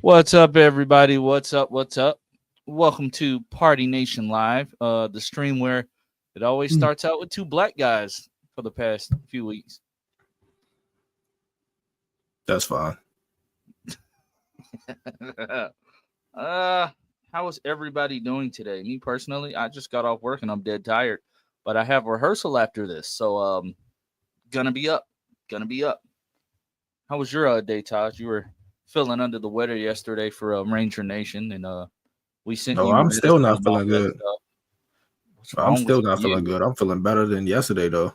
What's up, everybody? What's up? What's up? Welcome to Party Nation Live, the stream where it always starts out with two black guys for the past few weeks. That's fine. How is everybody doing today? Me personally, I just got off work and I'm dead tired, but I have rehearsal after this, so gonna be up. How was your day, Taj? You were feeling under the weather yesterday for Ranger Nation, and we sent you. I'm still not feeling good. I'm still not feeling good. I'm feeling better than yesterday, though.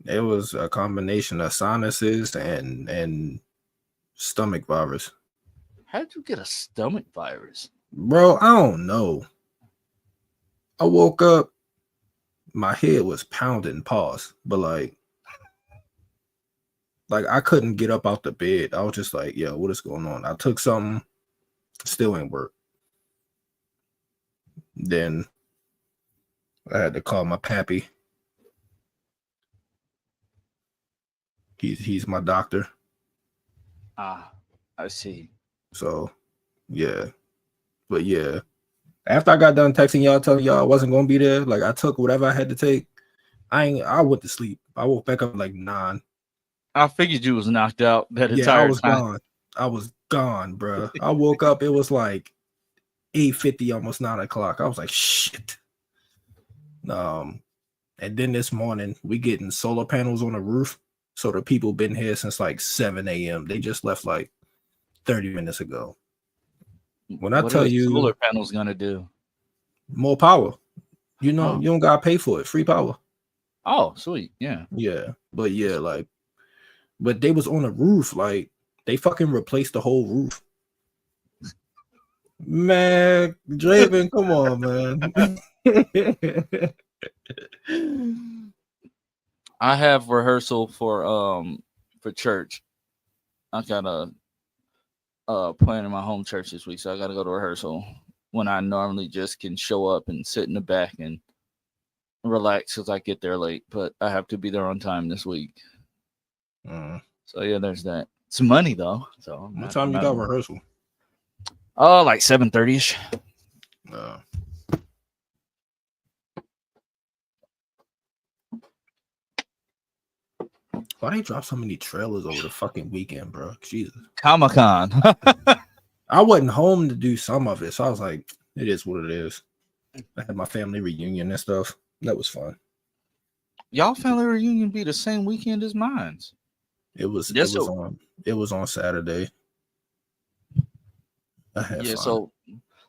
It was a combination of sinuses and stomach virus. How did you get a stomach virus? Bro, I don't know. I woke up, my head was pounding, but like I couldn't get up out the bed. I was just like, yo, what is going on? I took something, still ain't work. Then I had to call my pappy. He's my doctor. Ah, I see. So, yeah. But yeah, after I got done texting y'all, telling y'all I wasn't gonna be there, like I took whatever I had to take. I went to sleep. I woke back up like 9. I figured you was knocked out that entire I was time. gone. I was gone, bro. I woke up. It was like 8:50, almost 9 o'clock. I was like, shit. And then this morning we getting solar panels on the roof. So the people been here since like 7 a.m. They just left like 30 minutes ago. When I tell you, solar panels gonna do more power. You know, you don't gotta pay for it. Free power. Oh, sweet. Yeah. But but they was on the roof. Like they fucking replaced the whole roof. Man, Draven, come on, man. I have rehearsal for church. I got a playing in my home church this week, so I got to go to rehearsal when I normally just can show up and sit in the back and relax because I get there late. But I have to be there on time this week. So yeah, there's that. It's money though. So what time you got rehearsal? Like 7:30ish. Why they drop so many trailers over the fucking weekend, bro? Jesus. Comic-Con. I wasn't home to do some of it, so I was like, it is what it is. I had my family reunion and stuff. That was fun. Y'all family reunion be the same weekend as mine's. It was on Saturday. Yeah, so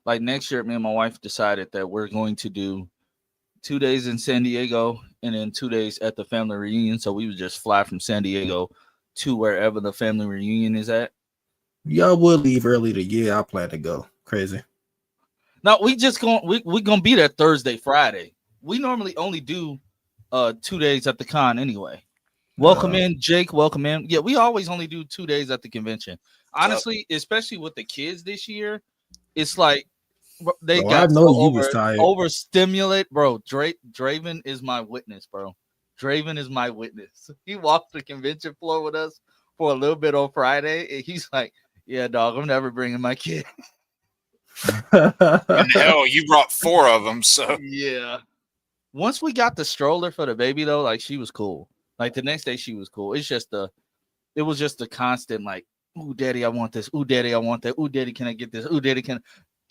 like next year, me and my wife decided that we're going to do 2 days in San Diego and then 2 days at the family reunion. So we would just fly from San Diego to wherever the family reunion is at. Y'all would leave early the year. I plan to go. Crazy. No, we gonna be there Thursday, Friday. We normally only do 2 days at the con anyway. Welcome in, Jake. Welcome in. Yeah, we always only do 2 days at the convention. Honestly, especially with the kids this year, it's like they got overstimulate, bro. Draven is my witness, bro. Draven is my witness. He walked the convention floor with us for a little bit on Friday, and he's like, "Yeah, dog, I'm never bringing my kid." And hell, you brought 4 of them, so yeah. Once we got the stroller for the baby, though, like she was cool. Like the next day, she was cool. It was just the constant like, "Ooh, daddy, I want this. Ooh, daddy, I want that. Ooh, daddy, can I get this? Ooh, daddy, can."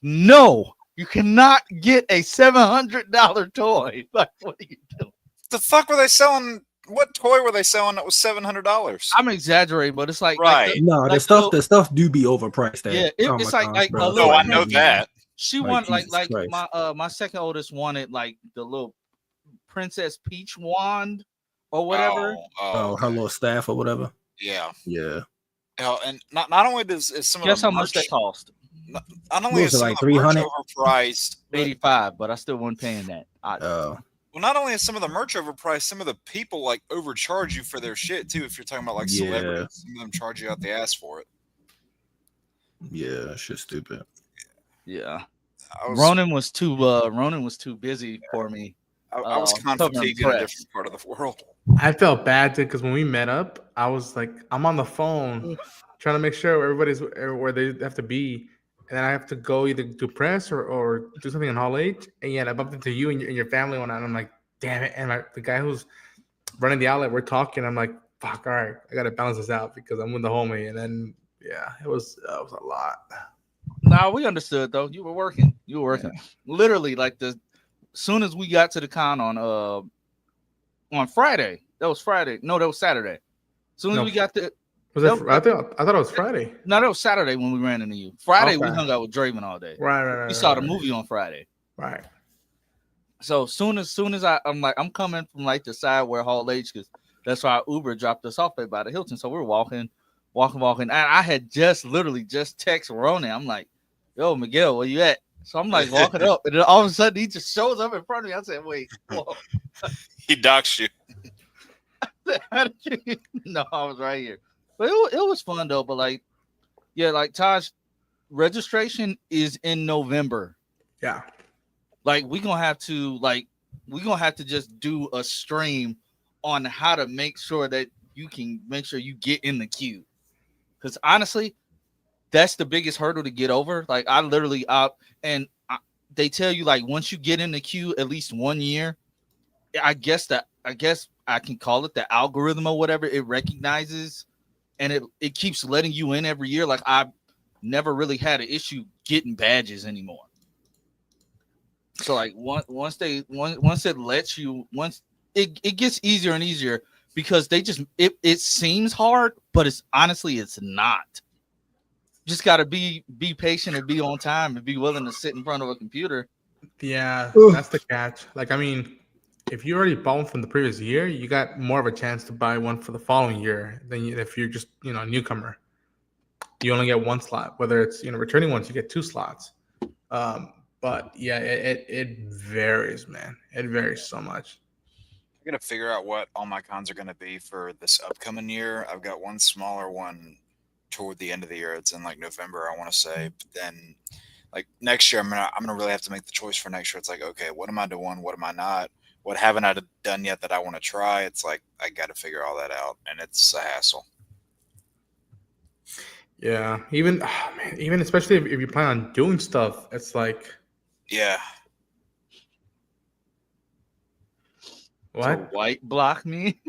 No, you cannot get a $700 toy. Like, what are you doing? The fuck were they selling? What toy were they selling that was $700? I'm exaggerating, but it's like right. The stuff do be overpriced. Yeah, it's like no, I know that. She wanted like my second oldest wanted like the little Princess Peach wand or whatever. Her little staff or whatever. Yeah. And not only is some guess of the how much they cost. Not only is like 300, overpriced, 85, but I still wasn't paying that. Well, not only is some of the merch overpriced, some of the people like overcharge you for their shit too. If you're talking about like celebrities, some of them charge you out the ass for it. Yeah, shit's stupid. Yeah. Ronan was too busy for me. I was con fatigued in a different part of the world. I felt bad too because when we met up, I was like, I'm on the phone trying to make sure everybody's where they have to be, and then I have to go either do press or do something in Hall H. And yet I bumped into you and your family one night. And I'm like, damn it! And the guy who's running the outlet, we're talking. I'm like, fuck, all right, I gotta balance this out because I'm with the homie. And then yeah, it was a lot. Nah, we understood though. You were working. Literally, like soon as we got to the con on Friday. That was Friday. No, that was Saturday. Soon as we got the I thought it was Friday. No, that was Saturday when we ran into you. Friday we hung out with Draven all day. Right. We saw the movie on Friday. Right. So soon as I'm like, I'm coming from like the side where Hall H, because that's why Uber dropped us off by the Hilton. So we're walking. And I had literally just text Ronan. I'm like, yo, Miguel, where you at? So I'm like walking up, and then all of a sudden he just shows up in front of me. I said, wait, whoa. He doxed you. No, I was right here. But it was fun though. But like, yeah, like Taj, registration is in November. Yeah. Like we're gonna have to just do a stream on how to make sure that you can make sure you get in the queue. Because honestly, that's the biggest hurdle to get over. Like I literally they tell you like once you get in the queue at least 1 year, I guess I can call it the algorithm or whatever. It recognizes and it keeps letting you in every year. Like I've never really had an issue getting badges anymore. So like once it lets you, once it gets easier and easier because they just it seems hard, but it's not. Just got to be patient and be on time and be willing to sit in front of a computer. Yeah, that's the catch. Like, I mean, if you already bought one from the previous year, you got more of a chance to buy one for the following year than if you're just, a newcomer. You only get one slot. Whether it's, returning ones, you get 2 slots. But yeah, it varies, man. It varies so much. I'm gonna figure out what all my cons are gonna be for this upcoming year. I've got one smaller one toward the end of the year. It's in like November, I want to say. But then, like next year, I'm gonna really have to make the choice for next year. It's like, okay, what am I doing? What am I not? What haven't I done yet that I want to try? It's like I got to figure all that out, and it's a hassle. Yeah, even especially if you plan on doing stuff, it's like, yeah. What? So white block me?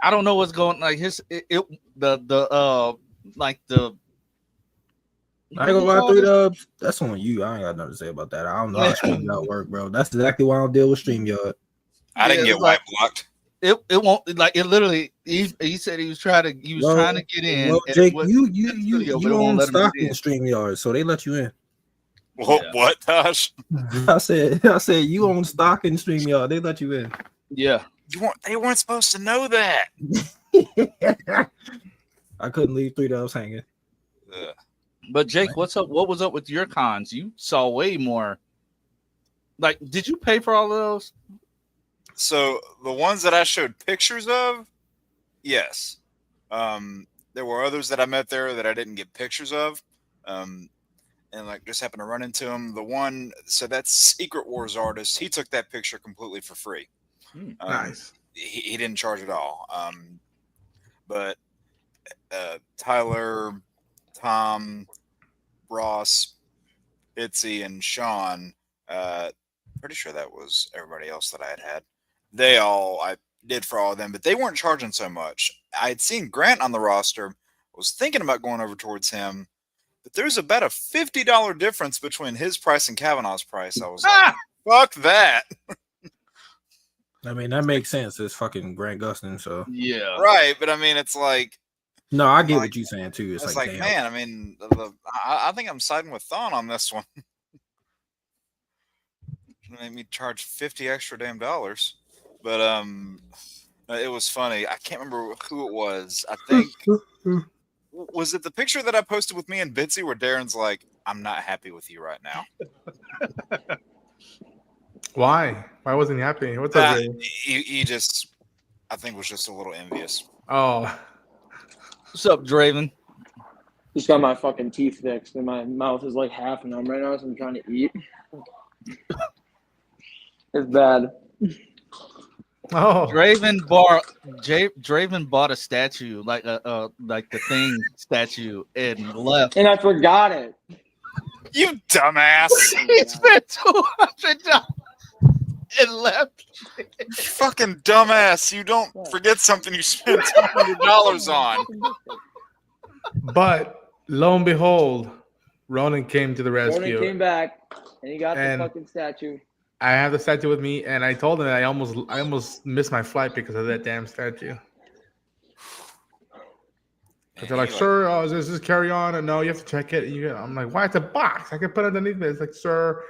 I don't know what's going like I ain't gonna lie, 3 Dubs. That's on you. I ain't got nothing to say about that. I don't know how StreamYard work, bro. That's exactly why I don't deal with StreamYard. I didn't get white blocked. It won't like it. Literally, he said he was trying to get in. Well, Jake, you own stock in StreamYard, so they let you in. What, Tosh? I said you own stock in StreamYard. They let you in. Yeah, they weren't supposed to know that. I couldn't leave 3 Dubs hanging. But Jake, what's up? What was up with your cons? You saw way more. Like, did you pay for all of those? So the ones that I showed pictures of, yes. There were others that I met there that I didn't get pictures of. And like just happened to run into him. The one, so that's Secret Wars artist. He took that picture completely for free. Nice. He didn't charge at all. But Tyler, Tom, Ross, Bitsy, and Sean, pretty sure that was everybody else that I had. I did for all of them, but they weren't charging so much. I had seen Grant on the roster, was thinking about going over towards him, but there's about a $50 difference between his price and Kavanaugh's price. I was like, fuck that. I mean, that makes sense. It's fucking Grant Gustin, so. Yeah. Right, but I mean, it's like. No, I get what you're saying, too. It's like man, I mean, I think I'm siding with Thon on this one. Made me charge $50 extra damn dollars. But it was funny. I can't remember who it was. I think was it the picture that I posted with me and Bitsy where Darren's like, I'm not happy with you right now. Why? Why wasn't he happy? What's up, Ray? He just, I think, was just a little envious. Oh, What's up, Draven? Just got my fucking teeth fixed, and my mouth is like half numb right now, so I'm trying to eat. It's bad. oh. Draven bought a statue, like the Thing statue, and left. And I forgot it. You dumbass! He spent $200 and left. You fucking dumbass! You don't forget something you spent $200 on. But lo and behold, Ronan came to the rescue. Ronan came back, and he got And- the fucking statue. I have the statue with me, and I told him that I almost missed my flight because of that damn statue. Because they're like, sir, this is carry on, and no, you have to check it. I'm like, why? It's a box. I can put it underneath it. It's like, sir,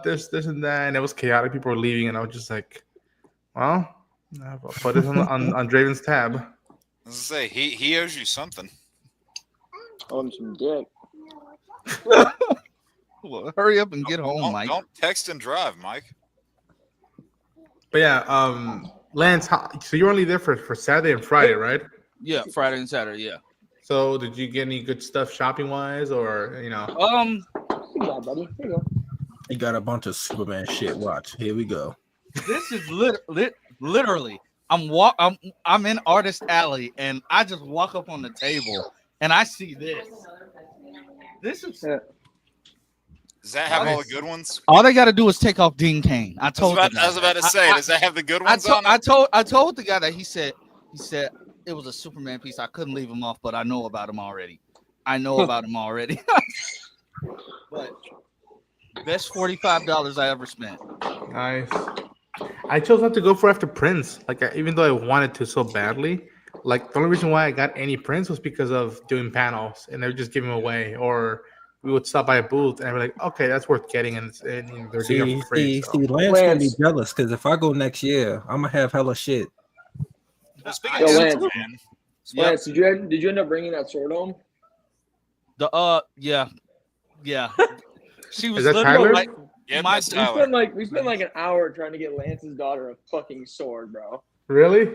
this, and that, and it was chaotic. People were leaving, and I was just like, well, I'll put this on Draven's tab. I was gonna say he owes you something. Owe him some dick. Well, hurry up and get home, Mike. Don't text and drive, Mike. But yeah, Lance, so you're only there for Saturday and Friday, right? Yeah, Friday and Saturday. Yeah. So did you get any good stuff shopping wise, or Yeah, buddy. Here you go. He got a bunch of Superman shit. Watch. Here we go. This is literally. I'm in Artist Alley, and I just walk up on the table, and I see this. This is. Does that have all the good ones? All they got to do is take off Dean Cain. I was about to say, does that have the good ones on it? I told the guy that he said it was a Superman piece. I couldn't leave him off, but I know about him already. But best $45 I ever spent. nice? I chose not to go for after Prince. Like, even though I wanted to so badly, like the only reason why I got any Prince was because of doing panels, and they're just giving them away, or we would stop by a booth and we're like, okay, that's worth getting, and they're giving it for free. See, Lance gonna be jealous because if I go next year, I'm gonna have hella shit. Well, speaking Yo, of Lance. Superman, Lance, did you end up bringing that sword home? Yeah. She was Is that literally Tyler? like, yeah, my- Miss We Tyler. spent like an hour trying to get Lance's daughter a fucking sword, bro. Really?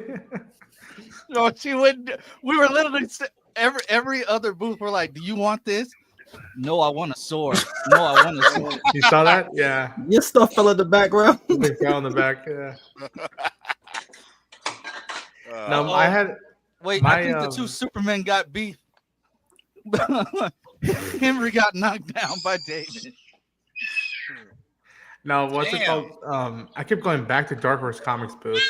no, she wouldn't. We were literally every other booth. We're like, do you want this? No, I want a sword. No, I want a sword. You saw that? Yeah. Your stuff fell in the background. Big guy on the back. Yeah. No, Uh-oh. I had. Wait, My, I think the two Supermen got beef. Henry got knocked down by David. No, what's it Damn. called? I kept going back to Dark Horse Comics booth,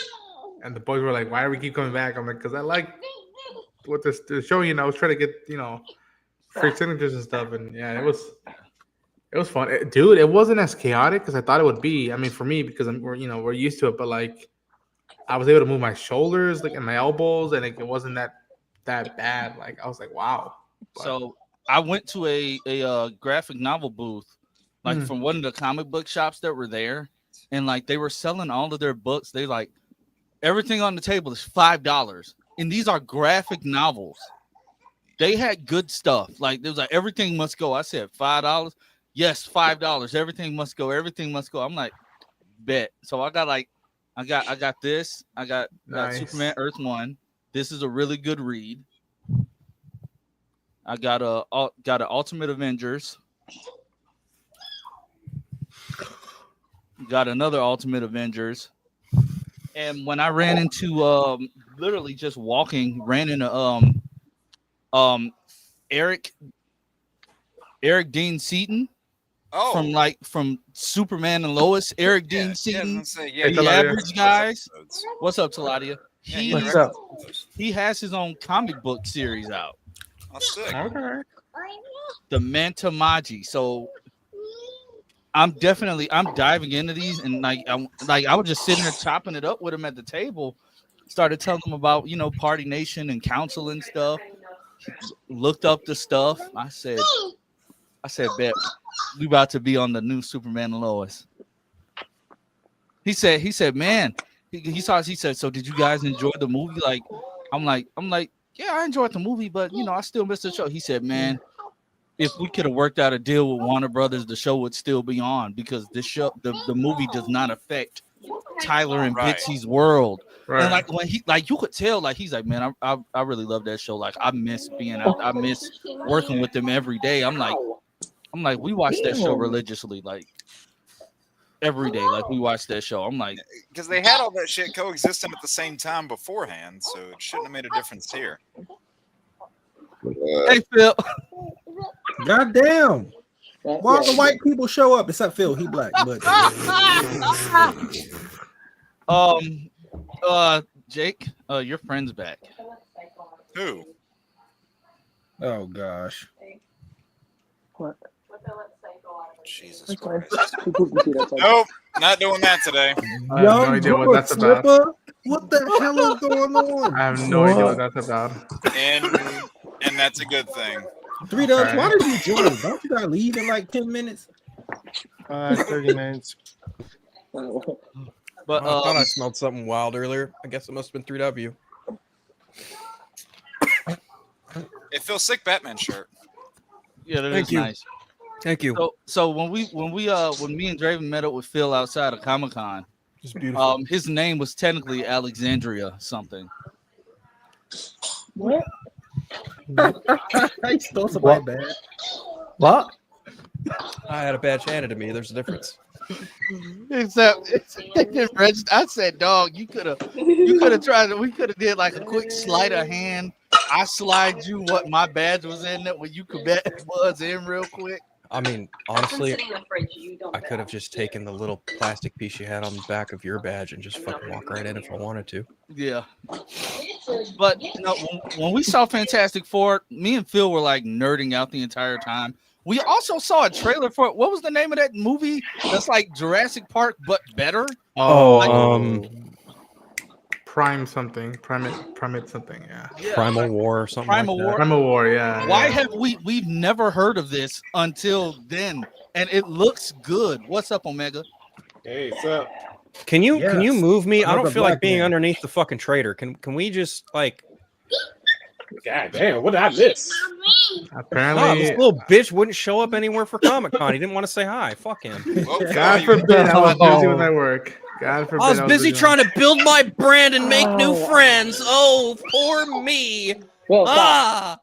and the boys were like, "Why do we keep coming back?" I'm like, "Cause I like what the show. I was trying to get free signatures and stuff, and yeah, it was fun, dude. It wasn't as chaotic as I thought it would be. I mean, for me, because we're used to it, but like, I was able to move my shoulders, like, and my elbows, and it wasn't that bad. Like, I was like, wow. But, So I went to a graphic novel booth, like from one of the comic book shops that were there, and like they were selling all of their books. They like everything on the table is $5, and these are graphic novels. They had good stuff. Like there was like everything must go. I said $5. Yes, $5. Everything must go. Everything must go. I'm like, bet. So I got this. I got Nice. Superman Earth 1. This is a really good read. I got an Ultimate Avengers. Got another Ultimate Avengers. And when I ran into literally just walking, ran into Eric Dean Seaton from Superman and Lois. Eric Dean Seaton, Yeah, the average guys. What's up, Taladia? What's up? He has his own comic book series out, Oh, sick. Okay. the Manta Magi. So I'm diving into these, and I was just sitting there chopping it up with him at the table. Started telling him about Party Nation and Council and stuff. Looked up the stuff. I said, bet we about to be on the new Superman and Lois. He said, man, he said, so did you guys enjoy the movie? I'm like, yeah, I enjoyed the movie, but I still missed the show. He said, man, if we could have worked out a deal with Warner Brothers, the show would still be on because the show, the movie does not affect Tyler and Right. Bitsy's world. Right. And like when he, like you could tell, like he's like, man, I really love that show. Like I miss being out, I miss working with them every day. I'm like, we watch that show religiously, like every day. Like we watch that show. I'm like, Because they had all that shit coexisting at the same time beforehand, so it shouldn't have made a difference here. hey Phil, God damn. Why all the white people show up except Phil? He black, but Jake, your friend's back. Who? oh gosh. What? Jesus Okay. Christ. Nope. Nope, not doing that today. I have no idea what that's about. Slipper? What the hell is going on? I have no idea what that's about. And that's a good thing. 3 Dubs, why did you join? Don't you gotta leave in like 10 minutes? 30 minutes. But I thought I smelled something wild earlier. I guess it must have been 3W. It feels sick Batman shirt. yeah, that Thank is you. nice. Thank you. So when me and Draven met up with Phil outside of Comic-Con, It's beautiful. his name was technically Alexandria something. What? I stole somebody bad. What? I had a badge handed to me. There's a difference. Except I said, dog, you could have tried it. We could have did like a quick sleight of hand. I slide you what my badge was in it when you could bet it was in real quick. I mean, honestly, I could have just taken the little plastic piece you had on the back of your badge and just fucking walk right in if I wanted to. Yeah. But no, when we saw Fantastic Four, me and Phil were like nerding out the entire time. We also saw a trailer for what was the name of that movie? That's like Jurassic Park, but better. Prime something, primate something, yeah. Primal War or something Primal like War. Primal War, yeah. Why yeah. have we've never heard of this until then? And it looks good. What's up, Omega? Hey, what's up? that. Can you move me? I Another don't feel like black being man. underneath the fucking trader. Can we just like God damn, what did I miss? Apparently, this little bitch wouldn't show up anywhere for Comic-Con. He didn't want to say hi. Fuck him. Well, God you- forbid I was busy with my work. God forbid I was busy doing- trying to build my brand and make new friends. Oh, poor me. Well, Ah.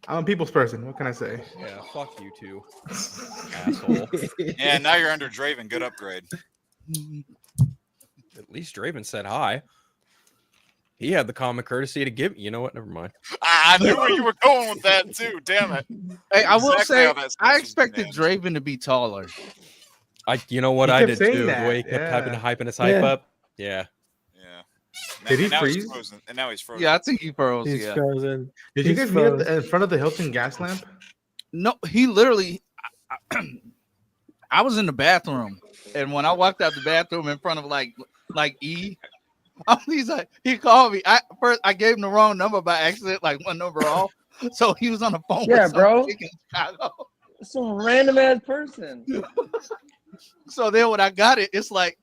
I'm a people's person. What can I say? Yeah, fuck you too, asshole. Yeah, now you're under Draven. Good upgrade. At least Draven said hi. He had the common courtesy to give. You know what? Never mind. I knew where you were going with that too. Damn it. Hey, I will Exactly say how that I sentence was expected named. Draven to be taller. You know what He I kept did saying too. that, The way he kept yeah. hyping his hype Yeah. up. Yeah. Yeah. Did he now he's freeze? frozen. And now he's frozen. Yeah, I think he froze. He's Yeah. frozen. Did you He's guys meet at frozen. in front of the Hilton gas lamp? No, he literally. I was in the bathroom, and when I walked out the bathroom in front of like E, he's like, he called me. I gave him the wrong number by accident, like one number off. So he was on the phone. Yeah, with some bro. chick in Chicago. some random ass person. So then when I got it, it was like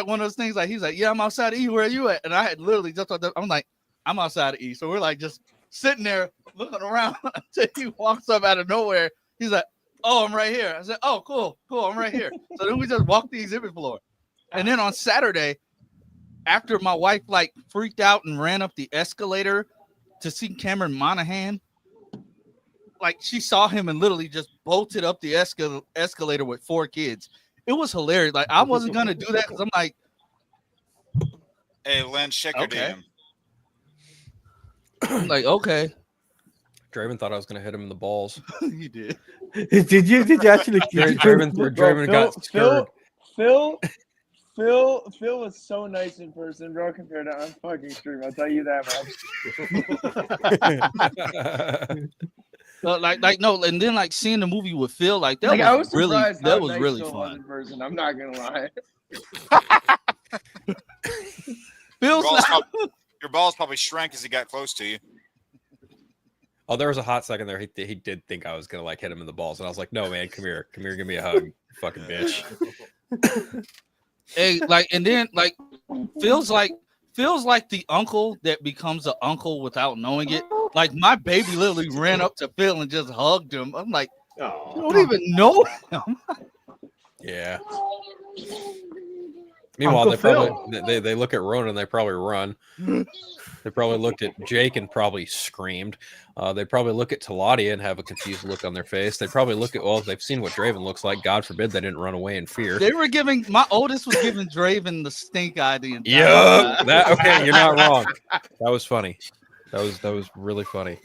one of those things. Like he's like, yeah, I'm outside of E. Where are you at? And I had literally just thought that, I'm like, I'm outside of E. So we're like just sitting there looking around until he walks up out of nowhere. He's like, oh, I'm right here. I said, oh, cool, I'm right here. So then we just walked the exhibit floor. And then on Saturday, after my wife like freaked out and ran up the escalator to see Cameron Monaghan, like she saw him and literally just bolted up the escalator with 4 kids. It was hilarious. Like I wasn't gonna do that because I'm like, Hey, Lance, check your Okay. DM. okay. Draven thought I was gonna hit him in the balls. He did. Did you actually? Draven got scared. Phil was so nice in person, bro, compared to on fucking stream. I'll tell you that much. Like no, and then like seeing the movie with Phil, like that Like, I was was really surprised that how was nice really Phil was fun. in person. I'm not gonna lie. Phil's Your balls probably shrank as he got close to you. Oh, there was a hot second there. He did think I was gonna like hit him in the balls, and I was like, "No, man, come here, give me a hug, you fucking bitch." hey, like, and then like feels like the uncle that becomes an uncle without knowing it. Like my baby literally ran up to Phil and just hugged him. I'm like, Oh. You don't even know him. Yeah. Meanwhile, Uncle they look at Ronan and they probably run. They probably looked at Jake and probably screamed. They probably look at Taladia and have a confused look on their face. They probably look at, well, they've seen what Draven looks like. God forbid they didn't run away in fear. They were giving, my oldest was giving Draven the stink eye the entire Yup. time. Okay, you're not wrong. That was funny. That was really funny.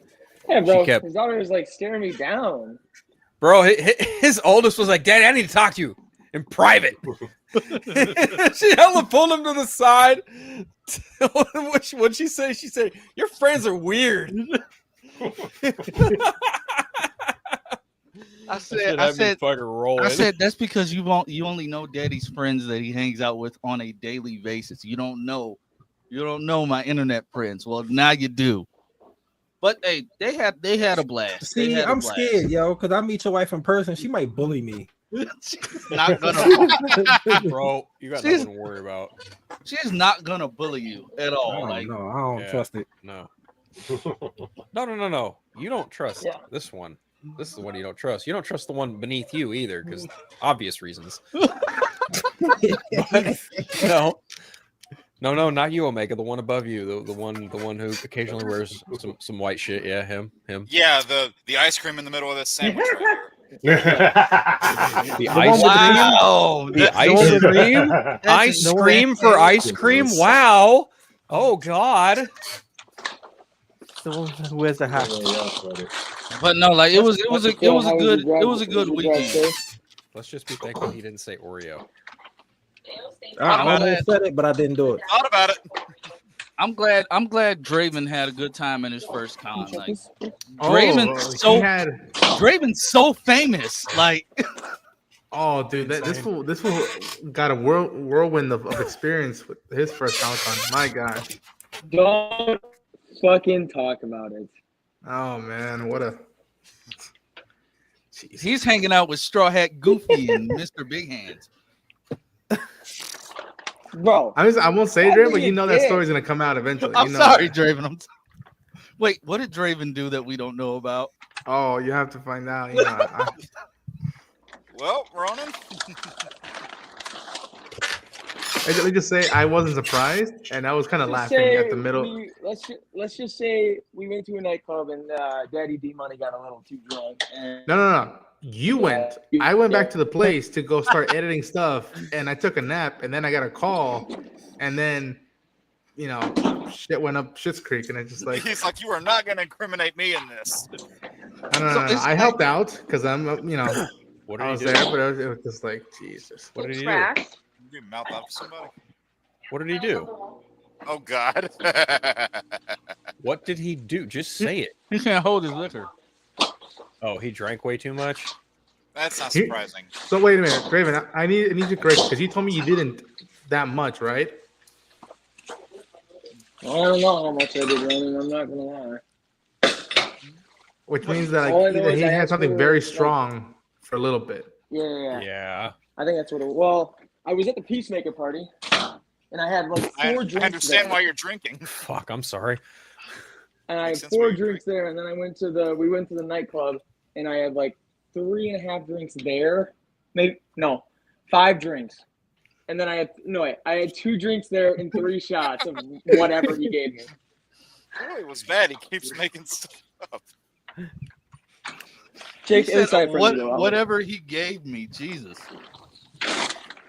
Yeah, bro. kept- His daughter was like staring me down. Bro, his oldest was like, Daddy, I need to talk to you in private. She hella pulled him to the side. What'd she say? She said, your friends are weird. I said, rolling. that's because you only know Daddy's friends that he hangs out with on a daily basis. You don't know my internet friends. Well, now you do. But hey, they had a blast. See, I'm scared, yo, because I meet your wife in person. She might bully me. She's not gonna, Bro, you got nothing to worry about. she's not gonna bully you at all. I don't trust it. No. No. You don't trust Yeah. this one. This is the one you don't trust. You don't trust the one beneath you either, because obvious reasons. No, not you, Omega. The one above you, the one who occasionally wears some white shit. Yeah, him. Yeah, the ice cream in the middle of this sandwich. The ice cream. Ice cream for ice cream. Wow. Oh God. The one who wears the hat. But no, like it was a good weekend. Let's just be thankful he didn't say Oreo. I almost said it, but I didn't do it. Thought about it. I'm glad Draven had a good time in his first con. Like Draven's Draven's so famous. Like oh, dude, this fool got a whirlwind of experience with his first Comic-Con. My gosh. Don't fucking talk about it. Oh man, what a. he's hanging out with Straw Hat Goofy and Mr. Big Hands. Bro. I won't say Draven, but you know that story's gonna come out eventually. I'm you know sorry, that. Draven. Wait, what did Draven do that we don't know about? Oh, you have to find out. You know, Well, Ronan. let me just say I wasn't surprised, and I was kind of laughing at the middle. Let's just say we went to a nightclub and Daddy D Money got a little too drunk. And No. You went. I went back to the place to go start editing stuff, and I took a nap, and then I got a call, and then, shit went up Shit's Creek, and I just like. He's like, you are not going to incriminate me in this. No. I helped out because I'm, What did I he was do? there, but it was just like Jesus. What did he do? You mouth off to somebody. What did he do? Oh God. What did he do? Just say it. He can't hold his liquor. Oh, he drank way too much. That's not surprising. So wait a minute, Draven. I need you to correct because you told me you didn't that much, right? I don't know how much I did, Ronan. I'm not gonna lie. Which means that All I know either is he I had asked something for, very like- strong for a little bit. Yeah. Yeah. I think that's what it was. Well, I was at the Peacemaker party, and I had like I four drinks. understand there. why you're drinking. Fuck, I'm sorry. And I had Makes sense why 4 you're drinks there, and then we went to the nightclub, and I had like 3.5 drinks there. Maybe no, 5 drinks. And then I had 2 drinks there and 3 shots of whatever he gave me. Boy, it was bad. He keeps making stuff up. Jake, He said, inside from you. whatever he gave me, Jesus.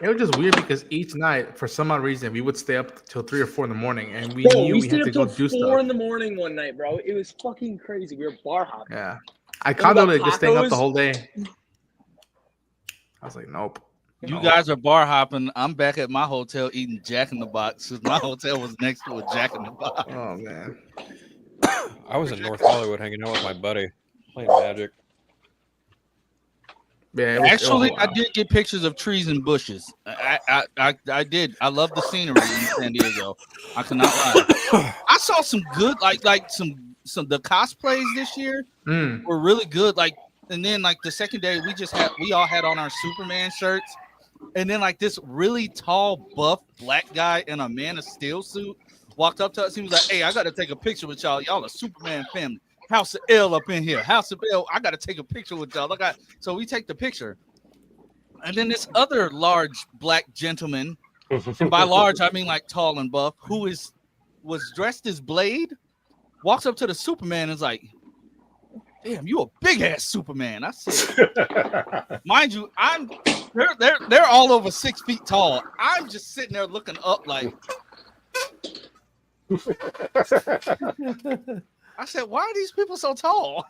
It was just weird because each night, for some odd reason, we would stay up till 3 or 4 in the morning, and we knew we stayed had to up go till do 4 stuff. in the morning one night, bro. It was fucking crazy. We were bar hopping. Yeah, I contemplated just staying up the tacos? whole day. I was like, nope. You guys are bar hopping. I'm back at my hotel eating Jack in the Box because my hotel was next to a Jack in the Box. Oh man. I was in North Hollywood hanging out with my buddy playing Magic. Yeah, it was, Actually, oh, I wow. did get pictures of trees and bushes. I did. I love the scenery in San Diego. I cannot lie. I saw some good like some the cosplays this year Mm. were really good. Like, and then like the second day we all had on our Superman shirts, and then like this really tall buff black guy in a Man of Steel suit walked up to us. He was like, "Hey, I got to take a picture with y'all. Y'all a Superman family." House of L up in here. House of L. I got to take a picture with y'all. So we take the picture. And then this other large black gentleman, and by large, I mean like tall and buff, who was dressed as Blade, walks up to the Superman and is like, damn, you a big ass Superman. I said, mind you, they're all over 6 feet tall. I'm just sitting there looking up like, I said, why are these people so tall?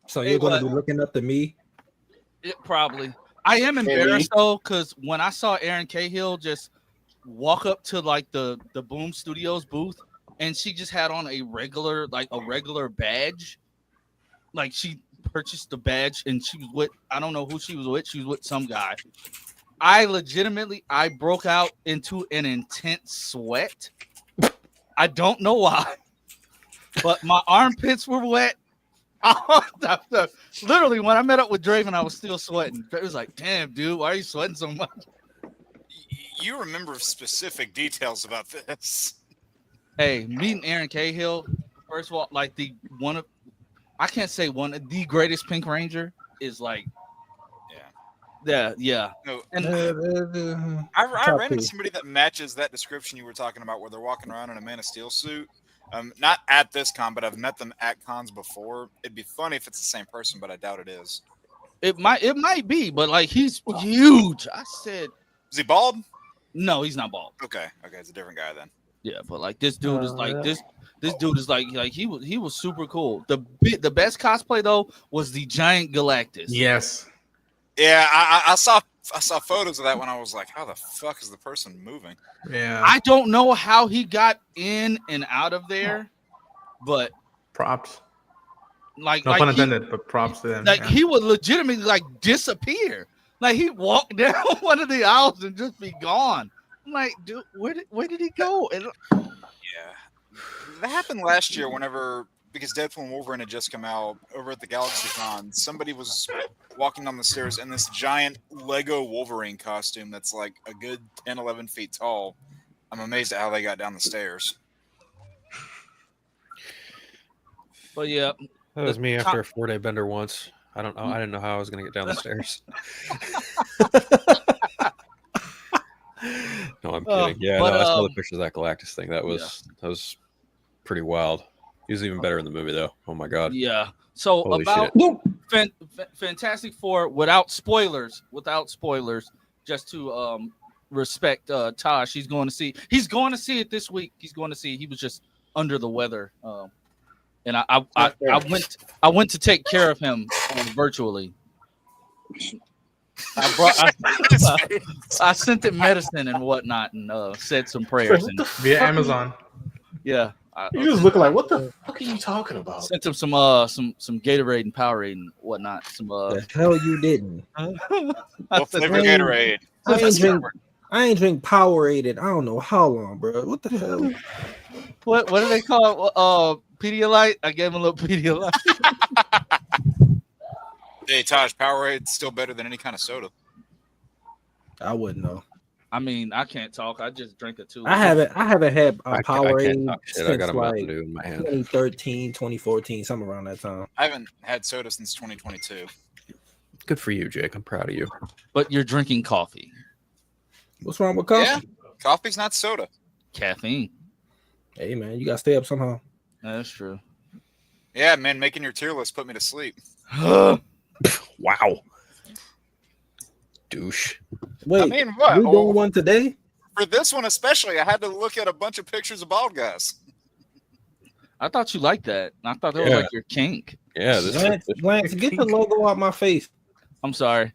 So you're going to be looking up to me? Probably. I am embarrassed though, because when I saw Aaron Cahill just walk up to like the Boom Studios booth, and she just had on a regular badge, like she purchased the badge, and she was with, I don't know who she was with. She was with some guy. I broke out into an intense sweat. I don't know why, but my armpits were wet. Literally, when I met up with Draven, I was still sweating. It was like, damn, dude, why are you sweating so much? You remember specific details about this. Hey, meeting Aaron Cahill, first of all, like the greatest Pink Ranger is like, yeah. No, And I ran into somebody that matches that description you were talking about, where they're walking around in a Man of Steel suit. Not at this con, but I've met them at cons before. It'd be funny if it's the same person, but I doubt it is. it might be, but like he's huge. I said, Is he bald? no, he's not bald. Okay, it's a different guy then. Yeah, but like this dude is like this dude is like he was super cool. The best cosplay though was the giant Galactus. Yes. Yeah, I saw photos of that when I was like, how the fuck is the person moving? Yeah. I don't know how he got in and out of there, but Props. like No like pun he, intended, but props to them. like yeah. he would legitimately like disappear. Like he walked down one of the aisles and just be gone. I'm like, dude, where did he go? And Yeah, that happened last year because Deadpool and Wolverine had just come out over at the GalaxyCon. Somebody was walking down the stairs in this giant Lego Wolverine costume that's like a good 10, 11 feet tall. I'm amazed at how they got down the stairs. but yeah, That was me after a 4-day bender once. I don't know. I didn't know how I was going to get down the stairs. No, I'm kidding. Yeah, but, no, I saw the pictures of that Galactus thing. That was pretty wild. He was even better in the movie, though. Oh my god. yeah. So Holy about Fantastic Four, without spoilers, just to respect Tosh, he's going to see it this week. He was just under the weather, and I went to take care of him virtually. I sent him medicine and whatnot, and said some prayers. And, Via Amazon. yeah, You just looking like, what the fuck are you talking about? sent him some Gatorade and Powerade and whatnot. Some The hell you didn't. Well, flavor Gatorade. I ain't drink Powerade. I don't know how long, bro. What the hell? what do they call it? Pedialyte. I gave him a little Pedialyte. Hey, Taj, Powerade's still better than any kind of soda. I wouldn't know. I mean, I can't talk. I just drink it too. I haven't had I Powerade can't talk shit. I got since a Mountain like Dew in my hand. 2013, 2014, somewhere around that time. I haven't had soda since 2022. Good for you, Jake. I'm proud of you. But you're drinking coffee, What's wrong with coffee? Yeah, coffee's not soda. caffeine. Hey man, you gotta stay up somehow. That's true. Yeah, man, making your tier list put me to sleep. Wow. Douche. Wait, I mean, what? we doing one today? For this one especially, I had to look at a bunch of pictures of bald guys. I thought you liked that. I thought that was Yeah. like your kink. Yeah, Lance, get the logo out my face. I'm sorry.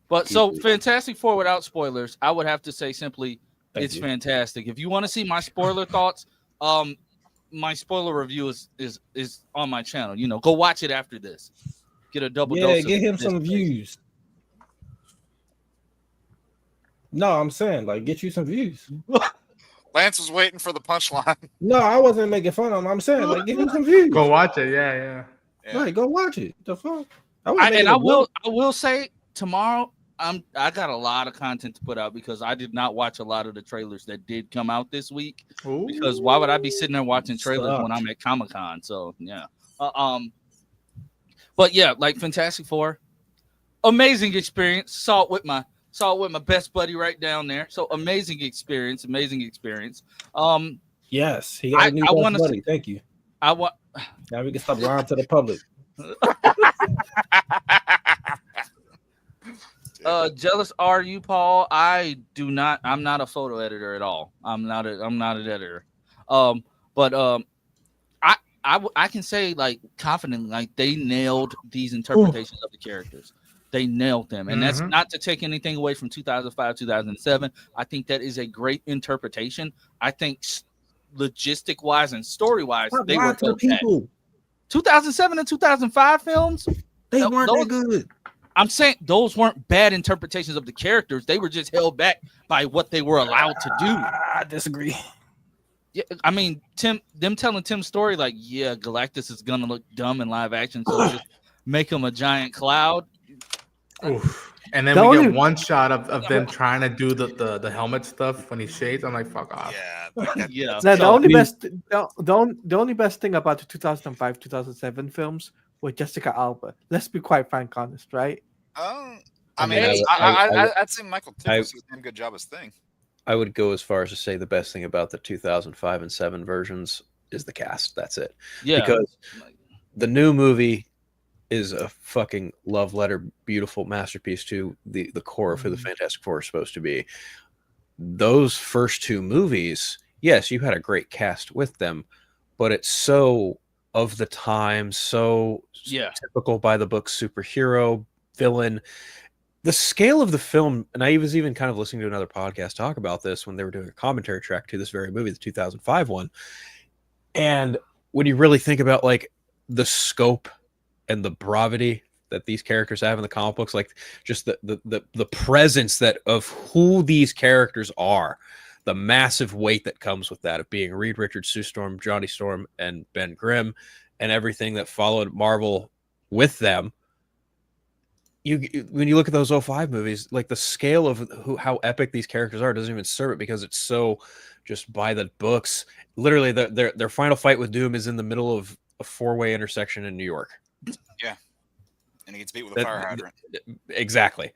But so Fantastic Four without spoilers, I would have to say simply it's fantastic. If you want to see my spoiler thoughts, my spoiler review is on my channel. You know, go watch it after this. Get a double dose. Yeah, get him some views. No, I'm saying like get you some views. Lance was waiting for the punchline. No, I wasn't making fun of him. I'm saying like get him some views. Go watch it. Yeah. Right, go watch it. The fuck. I will say tomorrow I got a lot of content to put out because I did not watch a lot of the trailers that did come out this week. Ooh. Because why would I be sitting there watching trailers when Sucked. I'm at Comic-Con? So yeah. But yeah, like Fantastic Four, amazing experience. Saw it with my best buddy right down there. So amazing experience. Yes, he got a new best buddy. Thank you. Now we can stop lying to the public. Jealous are you, Paul? I'm not a photo editor at all. I'm not an editor. But I can say like confidently, like they nailed these interpretations of the characters. They nailed them, and that's not to take anything away from 2005, 2007. I think that is a great interpretation. I think logistic wise and story wise, they were people. 2007 and 2005 films, they weren't that good. I'm saying those weren't bad interpretations of the characters. They were just held back by what they were allowed to do. I disagree. Yeah, I mean, them telling Tim's story, like, yeah, Galactus is gonna look dumb in live action, so just make him a giant cloud. Oof. And then we get one shot of them trying to do the helmet stuff when he shades. I'm like, fuck off. Yeah. Yeah. Now, the only best thing about the 2005, 2007 films was Jessica Alba. Let's be quite frank, honest, right? I mean, I'd say Michael Tipples did a good job as Thing. I would go as far as to say the best thing about the 2005 and 7 versions is the cast. That's it. Yeah. Because the new movie is a fucking love letter, beautiful masterpiece to the core of who the Fantastic Four is supposed to be. Those first two movies, yes, you had a great cast with them, but it's so of the time, so typical by the book superhero villain. The scale of the film, and I was even kind of listening to another podcast talk about this when they were doing a commentary track to this very movie, the 2005 one. And when you really think about like the scope and the bravity that these characters have in the comic books, like just the presence that of who these characters are, the massive weight that comes with that of being Reed Richards, Sue Storm, Johnny Storm, and Ben Grimm, and everything that followed Marvel with them. When you look at those 05 movies, like the scale of how epic these characters are doesn't even serve it because it's so just by the books. Literally, their final fight with Doom is in the middle of a 4-way intersection in New York. Yeah, and he gets beat with a fire hydrant. Exactly.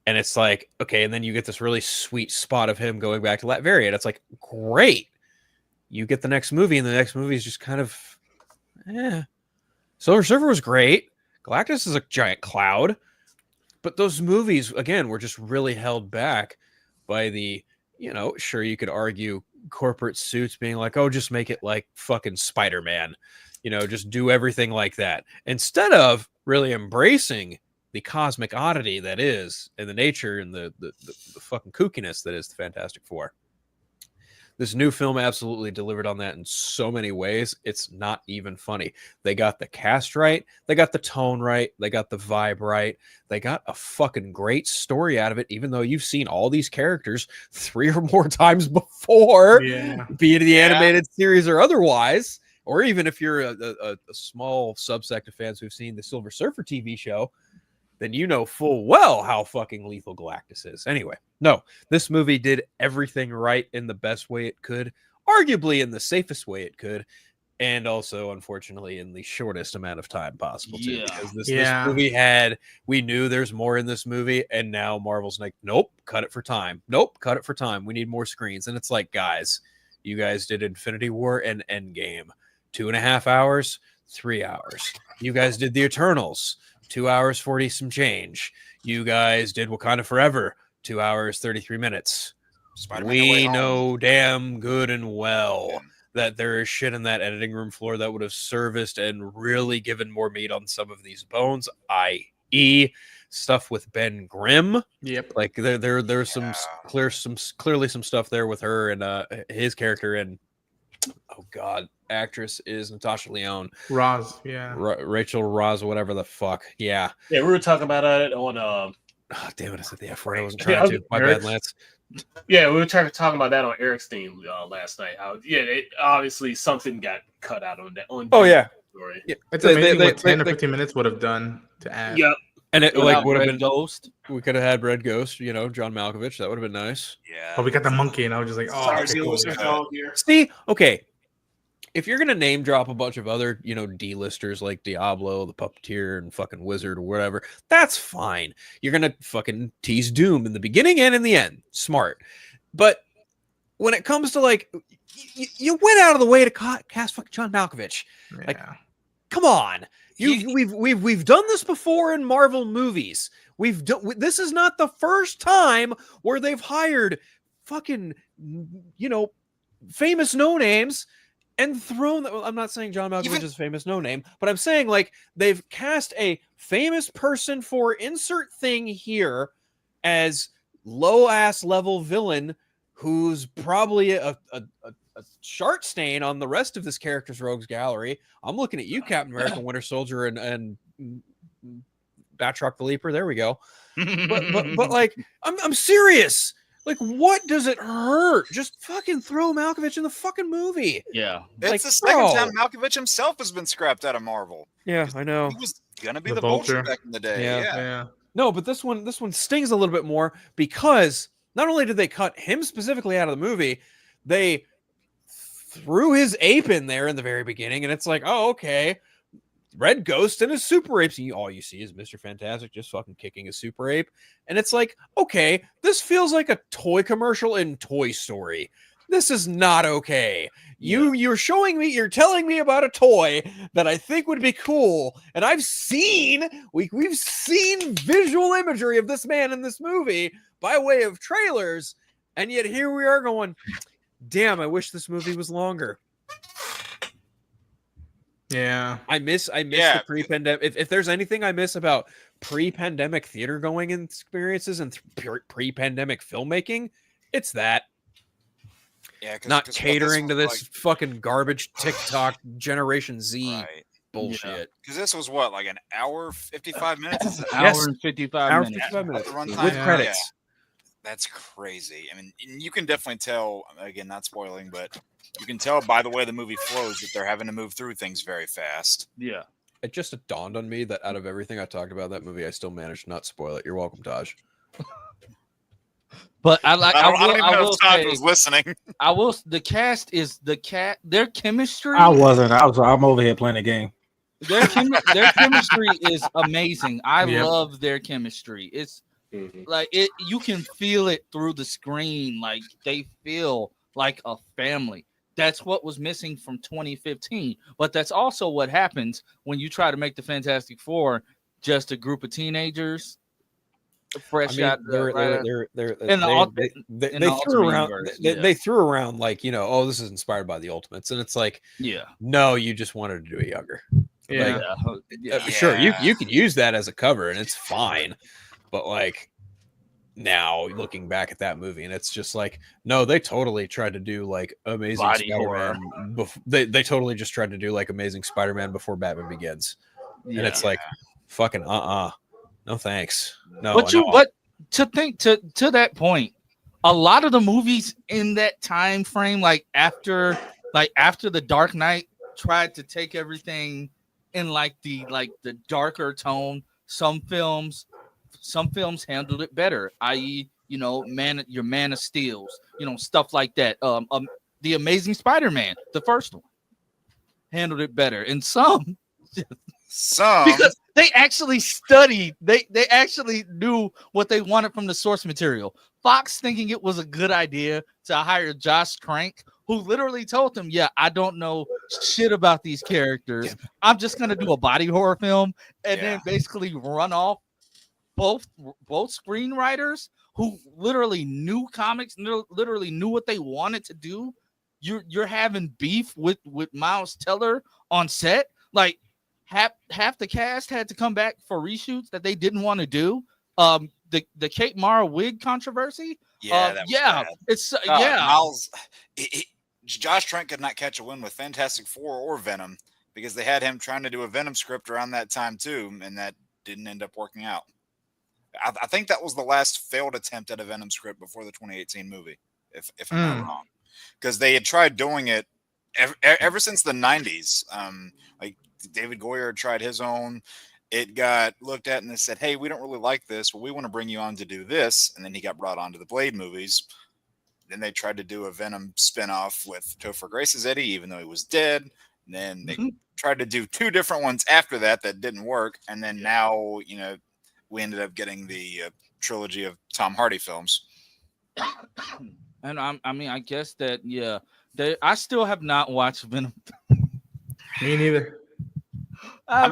And it's like, okay, and then you get this really sweet spot of him going back to Latveria, and it's like, great. You get the next movie, and the next movie is just kind of, Silver Surfer was great. Galactus is a giant cloud. But those movies, again, were just really held back by the, sure, you could argue corporate suits being like, oh, just make it like fucking Spider-Man. Just do everything like that. Instead of really embracing the cosmic oddity that is, and the nature and the fucking kookiness that is the Fantastic Four. This new film absolutely delivered on that in so many ways. It's not even funny. They got the cast right. They got the tone right. They got the vibe right. They got a fucking great story out of it, even though you've seen all these characters 3 or more times before, be it the animated series or otherwise, or even if you're a small subsect of fans who've seen the Silver Surfer TV show, then you know full well how fucking lethal Galactus is. Anyway, no, this movie did everything right in the best way it could, arguably in the safest way it could, and also, unfortunately, in the shortest amount of time possible, too. Because this movie we knew there's more in this movie, and now Marvel's like, nope, cut it for time. Nope, cut it for time. We need more screens. And it's like, guys, you guys did Infinity War and Endgame. 2.5 hours, 3 hours. You guys did the Eternals. 2 hours, 40 some change. You guys did Wakanda Forever, 2 hours, 33 minutes. Spider-Man we know damn good and well that there is shit in that editing room floor that would have serviced and really given more meat on some of these bones, i.e. stuff with Ben Grimm. Yep. Like there's clearly some stuff there with her and his character, and oh god, actress is Natasha Lyonne. Roz, Rachel Roz, whatever the fuck. Yeah, we were talking about it on oh, damn it, I said the F word. I wasn't trying to. My bad, Lance. Yeah, we were talking about that on Eric's theme last night. How obviously something got cut out on that. Oh yeah. Story. It's amazing what 10 or 15 minutes would have done to add. Yep. And it Without would have Red been Ghost. we could have had Red Ghost, John Malkovich. That would have been nice. Yeah. But we got the monkey, and I was just like, oh, Sorry, okay, deal cool. with your dog here. See, okay. If you're gonna name drop a bunch of other, D-listers like Diablo, the Puppeteer, and fucking Wizard or whatever, that's fine. You're gonna fucking tease Doom in the beginning and in the end. Smart. But when it comes to like, you went out of the way to cast fucking John Malkovich. Like, Yeah. come on. We've done this before in Marvel movies. This is not the first time where they've hired fucking famous no names and thrown. I'm not saying John Malkovich is famous no name, but I'm saying like they've cast a famous person for insert thing here as low ass level villain who's probably a chart stain on the rest of this character's rogues gallery. I'm looking at you, Captain America, Winter Soldier, and Batroc the Leaper. There we go. But like, I'm serious. Like, what does it hurt? Just fucking throw Malkovich in the fucking movie. Yeah, It's like, the second bro. time Malkovich himself has been scrapped out of Marvel. Yeah, I know. He was gonna be The the Vulture Vulture. back in the day. Yeah. Yeah. No, but this one stings a little bit more because not only did they cut him specifically out of the movie, they threw his ape in there in the very beginning, and it's like, oh, okay, Red Ghost and his super apes, and all you see is Mr. Fantastic just fucking kicking his super ape, and it's like, okay, this feels like a toy commercial in Toy Story. This is not okay. You're telling me about a toy that I think would be cool, and we've seen visual imagery of this man in this movie by way of trailers, and yet here we are going, damn, I wish this movie was longer. Yeah. I miss the pre-pandemic. If there's anything I miss about pre-pandemic theater going experiences and pre-pandemic filmmaking, it's that. Yeah, Not catering to this fucking garbage TikTok Generation Z bullshit. Because this was what, like an hour 55 minutes? Hour and 55 minutes. The runtime? With Yeah. credits. That's crazy. I mean, you can definitely tell, again, not spoiling, but you can tell by the way the movie flows that they're having to move through things very fast. Yeah. It just dawned on me that out of everything I talked about in that movie, I still managed to not spoil it. You're welcome, Taj. But I don't even know if Todd was listening. The cast is their chemistry. I wasn't. I'm over here playing a game. Their chemistry is amazing. I Yep. love their chemistry. It's like you can feel it through the screen. Like they feel like a family. That's what was missing from 2015. But that's also what happens when you try to make the Fantastic Four just a group of teenagers. Fresh out they threw around like, oh, this is inspired by the Ultimates, and it's like, yeah, no, you just wanted to do it younger. Yeah. Sure, you can use that as a cover and it's fine, but like now looking back at that movie, and it's just like, no, they totally tried to do like Amazing Body Spider-Man. They totally just tried to do like Amazing Spider-Man before Batman Begins, and it's like, fucking no thanks. No, but to think to that point, a lot of the movies in that time frame, like after the Dark Knight, tried to take everything in like the darker tone. Some films handled it better, i.e., your Man of Steels, stuff like that. The Amazing Spider-Man, the first one, handled it better, and some because they actually studied, they actually knew what they wanted from the source material. Fox, thinking it was a good idea to hire Josh Trank, who literally told them, I don't know shit about these characters. I'm just gonna do a body horror film, and then basically run off both screenwriters who literally knew comics, literally knew what they wanted to do. You're having beef with Miles Teller on set. Like half the cast had to come back for reshoots that they didn't want to do. The Kate Mara wig controversy. It's Miles. Josh Trank could not catch a win with Fantastic Four or Venom because they had him trying to do a Venom script around that time too, and that didn't end up working out. I think that was the last failed attempt at a Venom script before the 2018 movie, if I'm not wrong, because they had tried doing it ever since the 90s. Like David Goyer tried his own. it got looked at and they said, hey, we don't really like this. Well, we want to bring you on to do this. And then he got brought on to the Blade movies. Then they tried to do a Venom spinoff with Topher Grace's Eddie, even though he was dead. And then they tried to do 2 different ones after that didn't work. And then now, we ended up getting the trilogy of Tom Hardy films. And I guess that, yeah. I still have not watched Venom. Me neither. I'm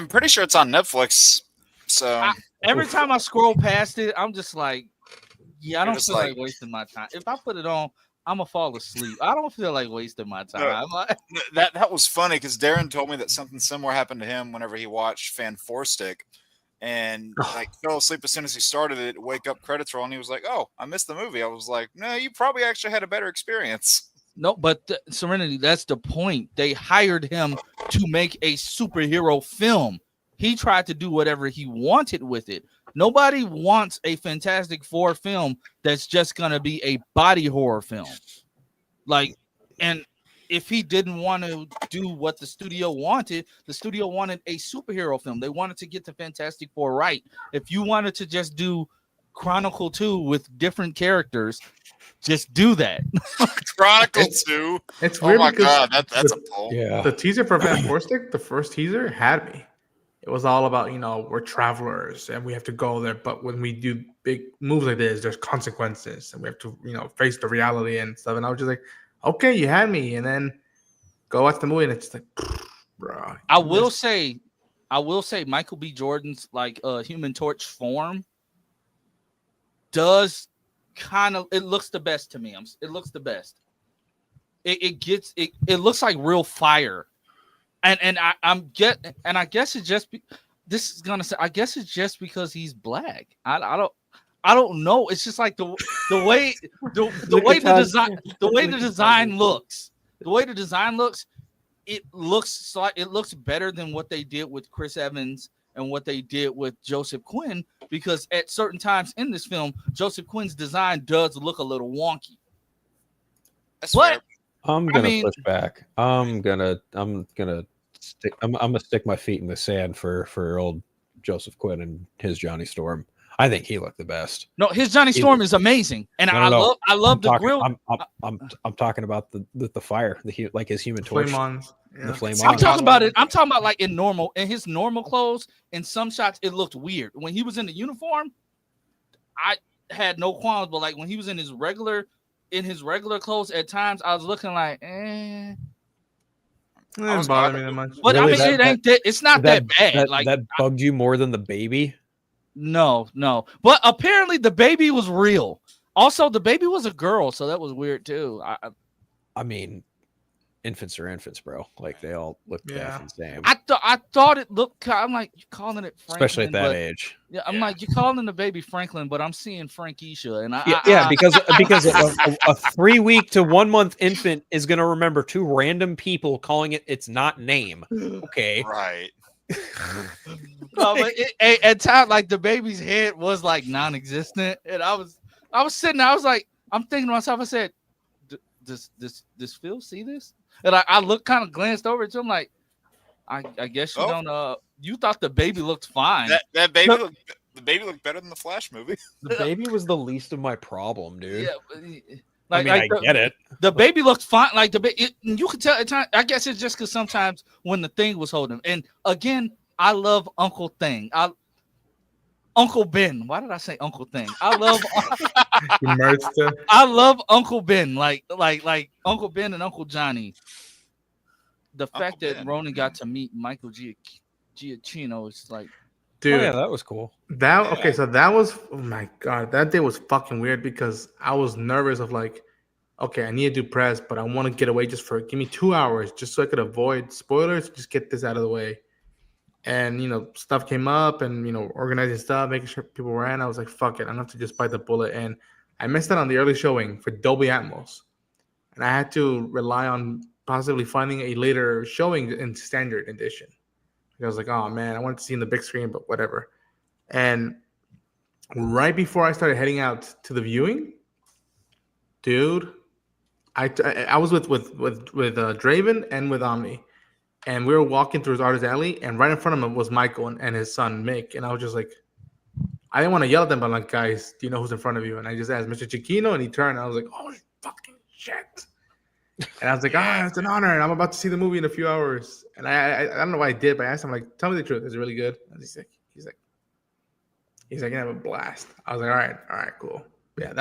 pretty sure it's on Netflix. So every time I scroll past it, I'm just like, yeah, I don't feel like wasting my time. If I put it on, I'm gonna fall asleep. I don't feel like wasting my time. That was funny because Darren told me that something similar happened to him whenever he watched Fan Four Stick, and fell asleep as soon as he started it. Wake up, credits roll, and he was like, "Oh, I missed the movie." I was like, "No, you probably actually had a better experience." No, but Serenity, that's the point. They hired him to make a superhero film. He tried to do whatever he wanted with it. Nobody wants a Fantastic Four film that's just going to be a body horror film. And if he didn't want to do what the studio wanted a superhero film. They wanted to get the Fantastic Four right. If you wanted to just do Chronicle 2 with different characters, just do that. Chronicle 2. It's weird. Oh my god, that's a pull. Yeah. The teaser for Fan Four Stick, the first teaser, had me. It was all about, we're travelers and we have to go there. But when we do big moves like this, there's consequences and we have to, face the reality and stuff. And I was just like, okay, you had me. And then go watch the movie and it's just like, bro. I will say Michael B. Jordan's Human Torch form does it looks the best to me. It looks the best. It looks like real fire. And I guess it's just I guess it's just because he's black. I don't know. It's just like the way the design looks. The way the design looks, it looks better than what they did with Chris Evans and what they did with Joseph Quinn, because at certain times in this film, Joseph Quinn's design does look a little wonky. That's fair. I'm gonna push back. I'm gonna stick my feet in the sand for old Joseph Quinn and his Johnny Storm. I think he looked the best. No, his Johnny Storm is amazing, and I love the grill. I'm talking about the fire, his Human Torch. The flame on. I'm talking about it. I'm talking about in his normal clothes. In some shots, it looked weird. When he was in the uniform, I had no qualms. But when he was in his regular clothes, at times I was looking like, eh. It didn't bother me that much. But really, it ain't that. It's not that bad. That bugged you more than the baby? No. But apparently the baby was real. Also, the baby was a girl, so that was weird too. I mean, infants are infants, bro. They all look the same. I thought it looked. I'm like, you're calling it Franklin, especially at that age. Yeah, I'm like, you're calling the baby Franklin, but I'm seeing Frankisha, and because a 3-week to 1 month infant is gonna remember 2 random people calling it its not name. Okay, right. No, but at times, the baby's head was non-existent, and I was sitting there, I was like, I'm thinking to myself, I said, does Phil see this? And I looked, kind of glanced over at him, like, I guess you don't. You thought the baby looked fine. That baby the baby looked better than the Flash movie. The baby was the least of my problem, dude. Yeah, I get it. The baby looked fine. You could tell at times. I guess it's just because sometimes when the Thing was holding him. And again, I love Uncle Thing. Uncle Ben. Why did I say Uncle Thing? I love. I love Uncle Ben. Like Uncle Ben and Uncle Johnny. The fact that Ronan got to meet Michael Giacchino is like, dude, yeah, that was cool. So that was, oh my god, that day was fucking weird because I was nervous of okay, I need to do press, but I want to get away give me 2 hours just so I could avoid spoilers, just get this out of the way. And stuff came up and organizing stuff, making sure people were in. I was like, fuck it, I'm gonna have to just bite the bullet. And I missed out on the early showing for Dolby Atmos, and I had to rely on possibly finding a later showing in standard edition. I was like, oh man, I wanted to see in the big screen, but whatever. And right before I started heading out to the viewing, dude, I was with Draven and with Omni, and we were walking through his artist alley, and right in front of him was Michael and his son Mick, and I was just like, I didn't want to yell at them, but I'm like, guys, do you know who's in front of you? And I just asked Mr. Chiquino, and he turned, and I was like, oh fucking shit. And I was like, it's an honor, and I'm about to see the movie in a few hours. And I don't know why I did, but I asked him, like, tell me the truth, is it really good? And he's like, you have a blast. I was like, all right, cool. Yeah,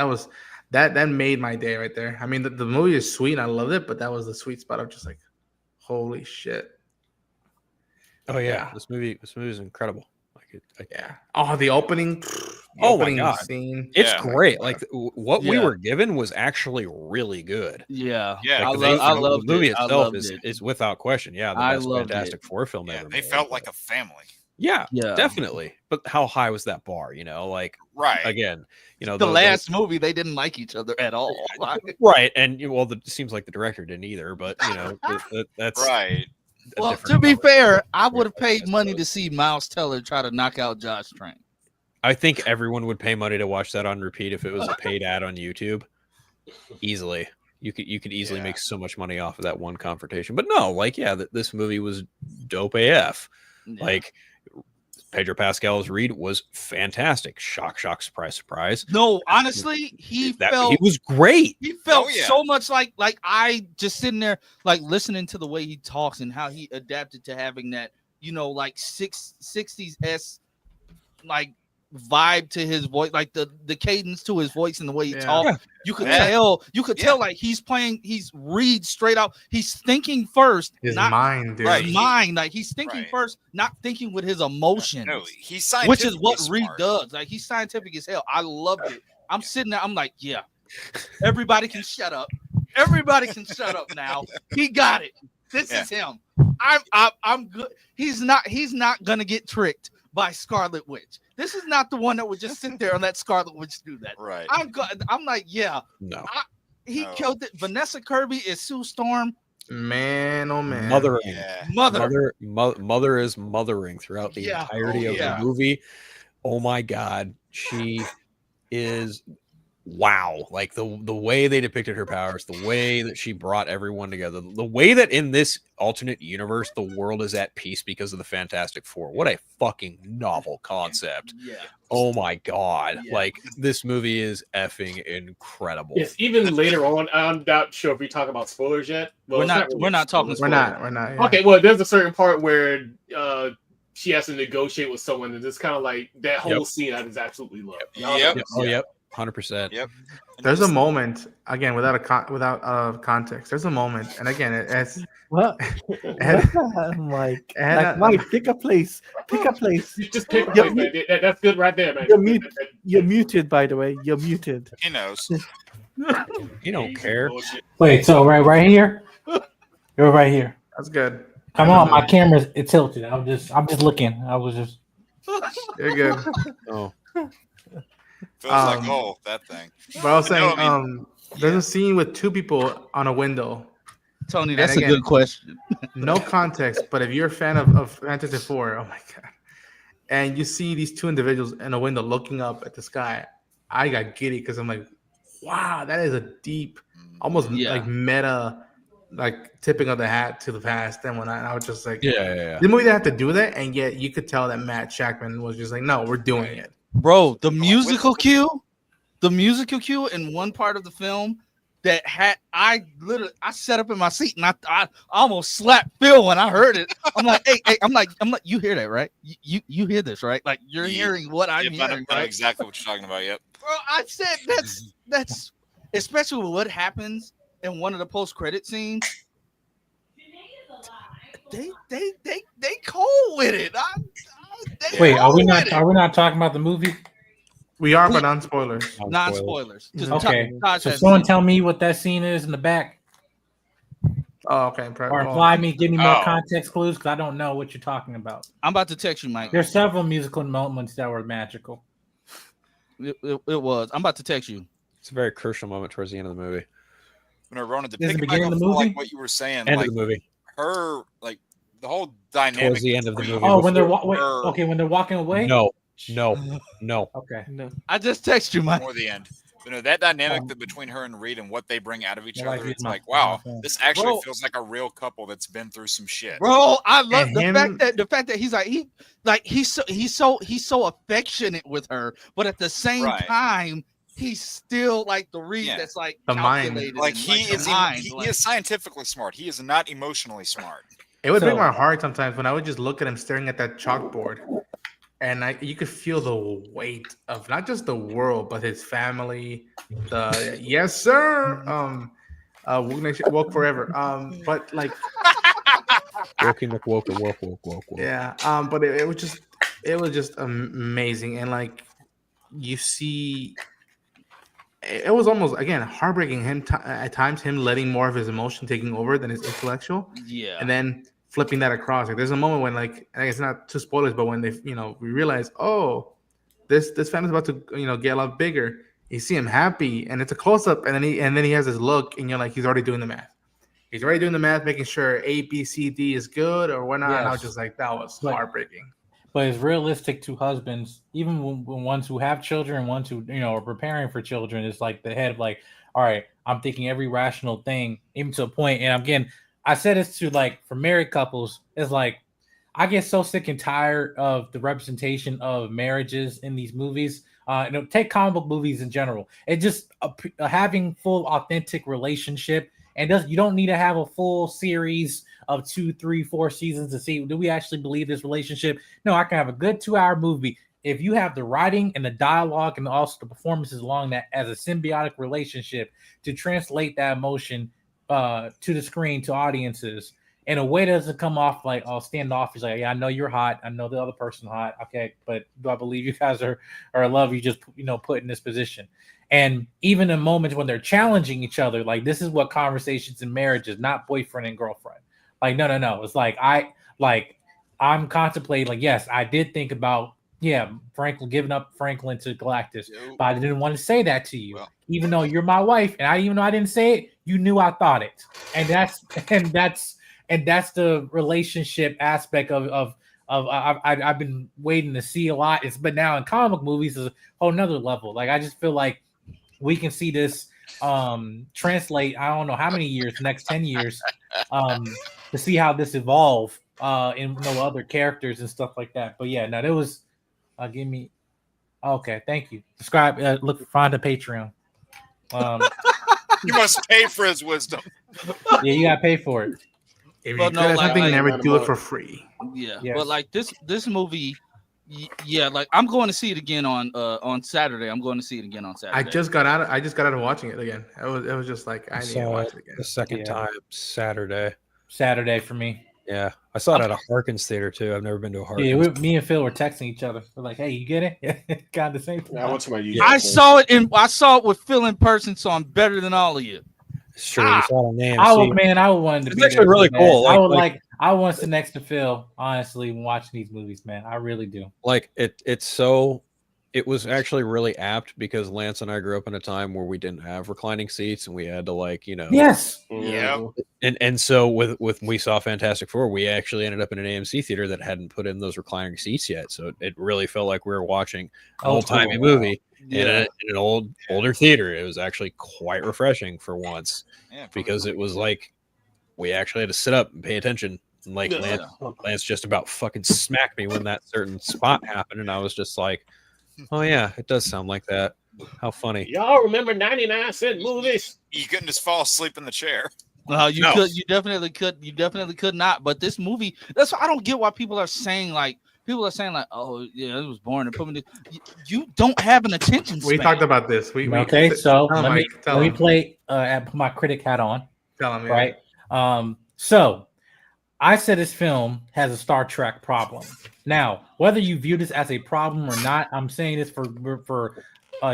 that made my day right there. I mean, the movie is sweet, and I loved it, but that was the sweet spot of just like, holy shit. Oh yeah, this movie is incredible. Yeah. Oh, the opening. My God. Scene. It's great. Like what we were given was actually really good. Yeah. Yeah. I Like, love the movie it. itself is without question. Yeah, the I best loved Fantastic Four film Yeah, ever. they made. felt like a family. Yeah, Yeah. definitely. But how high was that bar? You know, like Right. again, you know, The last movie, they didn't like each other at all. right, and it seems like the director didn't either. But you know, that's Right. Well, to be fair, I would have paid money to see Miles Teller try to knock out Josh Trank. I think everyone would pay money to watch that on repeat if it was a paid ad on YouTube. Easily, you could easily make so much money off of that one confrontation. But no, like this movie was dope AF. Yeah. Like Pedro Pascal's Reed was fantastic. Shock, surprise, surprise. No, honestly, he was great. He felt so much like I just sitting there like listening to the way he talks and how he adapted to having that, you know, like 60s like vibe to his voice, like the cadence to his voice and the way he talks. You could tell like he's Reed straight out. He's thinking first, his not mind, dude. His mind, like he's thinking first, not thinking with his emotions. No, he's which is what scientifically Reed smart. does. Like he's scientific as hell. I loved it. I'm sitting there. I'm like, yeah. Everybody can shut up. Everybody can shut up now. He got it. This is him. I'm good. He's not gonna get tricked by Scarlet Witch. This is not the one that would just sit there and let Scarlet Witch do that. Right. I'm like, yeah. No. He killed it. Vanessa Kirby is Sue Storm. Man, oh man. Mothering. Yeah. Mother is mothering throughout the entirety of the movie. Oh my God. She is wow. Like the way they depicted her powers, the way that she brought everyone together, the way that in this alternate universe the world is at peace because of the Fantastic Four. What a fucking novel concept. Yeah. Oh my God. Yeah. Like this movie is effing incredible. Yes, even later on, I'm not sure if we talk about spoilers yet. Well, we're not talking spoilers. We're not. Yeah. Okay, well, there's a certain part where she has to negotiate with someone, and it's kind of like that whole scene I just absolutely love. Yep. 100%. Yep. There's a moment again without context. There's a moment, and again, it's what? Mike, Mike, pick a place. Pick a place. Just pick a place, man. That's good right there, man. You're muted, by the way. You're muted. He knows. You don't care. Wait, so right here? You're right here. That's good. Come on, my camera's tilted. I'm just looking. I was just. You're good. Oh. Feels like that thing. But I was saying, there's a scene with two people on a window. Tony, that's a good question. No context, but if you're a fan of Fantastic Four, oh my God, and you see these two individuals in a window looking up at the sky, I got giddy because I'm like, wow, that is a deep, almost like meta, like tipping of the hat to the past and whatnot. And I was just like, the movie didn't have to do that, and yet you could tell that Matt Shackman was just like, no, we're doing it. Bro, the musical cue in one part of the film that had I sat up in my seat and I almost slapped Phil when I heard it. I'm like, hey, I'm like, you hear that, right? You hear this, right? Like you're hearing what I'm hearing. I know exactly what you're talking about. Yep. Bro, I said that's especially with what happens in one of the post-credit scenes. They cold with it. Wait, are we not talking about the movie? We are, but non-spoilers. Non-spoilers. Okay. So someone tell me what that scene is in the back. Oh, okay. Or give me more context clues because I don't know what you're talking about. I'm about to text you, Mike. There's several musical moments that were magical. It was. I'm about to text you. It's a very crucial moment towards the end of the movie. No, Ronan, to Is it pick beginning back of up the for, movie? like what you were saying, End like of the movie. her, like the whole dynamic Towards the end of the movie. Oh, when they're when they're walking away. No. Okay. No. I just text you, Mike. Or the end. You know, that dynamic that between her and Reed and what they bring out of each I like other, it, it's my- like, wow, my phone. this actually Bro. feels like a real couple that's been through some shit. Bro, I love And the him- fact that he's like he's so affectionate with her, but at the same Right. time he's still like the Reed Yeah. that's like The mind. calculated. Like and, he the is, mind, he like- is scientifically smart. He is not emotionally smart. It would break So- my heart sometimes when I would just look at him staring at that chalkboard, and you could feel the weight of not just the world but his family. The yes sir, woke forever. But like Woking up, woke. yeah, but it was just amazing, and like you see. It was almost again heartbreaking. At times, him letting more of his emotion taking over than his intellectual, yeah. and then flipping that across. Like there's a moment when, like, and it's not too spoilers, but when we realize, oh, this family's about to get a lot bigger. You see him happy, and it's a close up, and then he has this look, and you're like, he's already doing the math. He's already doing the math, making sure A, B, C, D is good or whatnot. And I was Yes. just like, that was But- heartbreaking. But it's realistic to husbands, even when ones who have children, ones who are preparing for children. It's like the head of like, all right, I'm thinking every rational thing, even to a point. And again, I said this to like for married couples. It's like I get so sick and tired of the representation of marriages in these movies. Take comic book movies in general. It just having full authentic relationship, and you don't need to have a full series of 2, 3, 4 seasons to see, do we actually believe this relationship? No, I can have a good 2-hour movie. If you have the writing and the dialogue and also the performances along that as a symbiotic relationship to translate that emotion to the screen, to audiences, in a way that doesn't come off like, oh, standoffish. Like, yeah, I know you're hot. I know the other person hot. Okay, but do I believe you guys are in love? You just, put in this position. And even in moments when they're challenging each other, like this is what conversations in marriage is, not boyfriend and girlfriend. Like, no. It's like I'm contemplating, like, yes, I did think about, Franklin giving up Franklin to Galactus, but I didn't want to say that to you, even though you're my wife, and even though I didn't say it, you knew I thought it, and that's the relationship aspect of I've been waiting to see a lot. But now in comic movies is a whole nother level. Like I just feel like we can see this translate. I don't know how many years, the next 10 years, to see how this evolve in other characters and stuff like that. But yeah, no, there was give me okay, thank you. Subscribe, find a Patreon. You must pay for his wisdom. Yeah, you gotta pay for it. If But you no, could have like- something, like- never do it for free. Yeah, Yes. but like this movie, like I'm going to see it again on Saturday. I'm going to see it again on Saturday. I just got out of watching it again. It was just like I need to saw watch it it again. the second Yeah. time Saturday. Saturday for me. Yeah, I saw it at a Harkins theater too. I've never been to a Harkins. Yeah, me and Phil were texting each other. We're like, "Hey, you get it?" Yeah, kind of the same thing. I went to my YouTube. I saw it with Phil in person, so I'm better than all of you. It's true. You saw the name. I would want to It's be actually there, really man. cool. I would like I want to sit next to Phil, honestly, when watching these movies, man. I really do. like it was actually really apt because Lance and I grew up in a time where we didn't have reclining seats and we had to Yes. Yeah. and so with we saw Fantastic Four, we actually ended up in an AMC theater that hadn't put in those reclining seats yet, so it really felt like we were watching an old timey movie in an older theater. It was actually quite refreshing for once, because it was like we actually had to sit up and pay attention. And like Lance just about fucking smacked me when that certain spot happened, and I was just like, oh yeah, it does sound like that. How funny. Y'all remember 99-cent movies? You couldn't just fall asleep in the chair. You definitely could not. But this movie, that's why I don't get why people are saying like, oh yeah, it was boring. You don't have an attention span. We talked about this. Okay, so tell let him. me play put my critic hat on. Tell him, right? So I said this film has a Star Trek problem. Now, whether you view this as a problem or not, I'm saying this for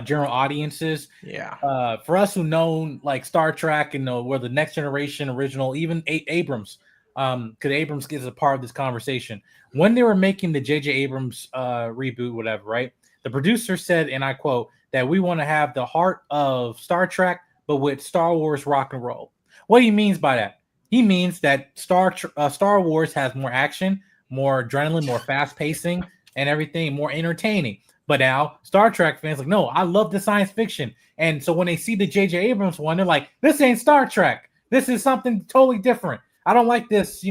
general audiences. Yeah. For us who know like Star Trek and know where the Next Generation original, even Abrams, because Abrams is a part of this conversation. When they were making the J.J. Abrams reboot, whatever, right? The producer said, and I quote, that we want to have the heart of Star Trek, but with Star Wars rock and roll. What he means by that? He means that Star Wars has more action, more adrenaline, more fast pacing, and everything, more entertaining. But now Star Trek fans like, no, I love the science fiction. And so when they see the J.J. Abrams one, they're like, this ain't Star Trek. This is something totally different. I don't like this,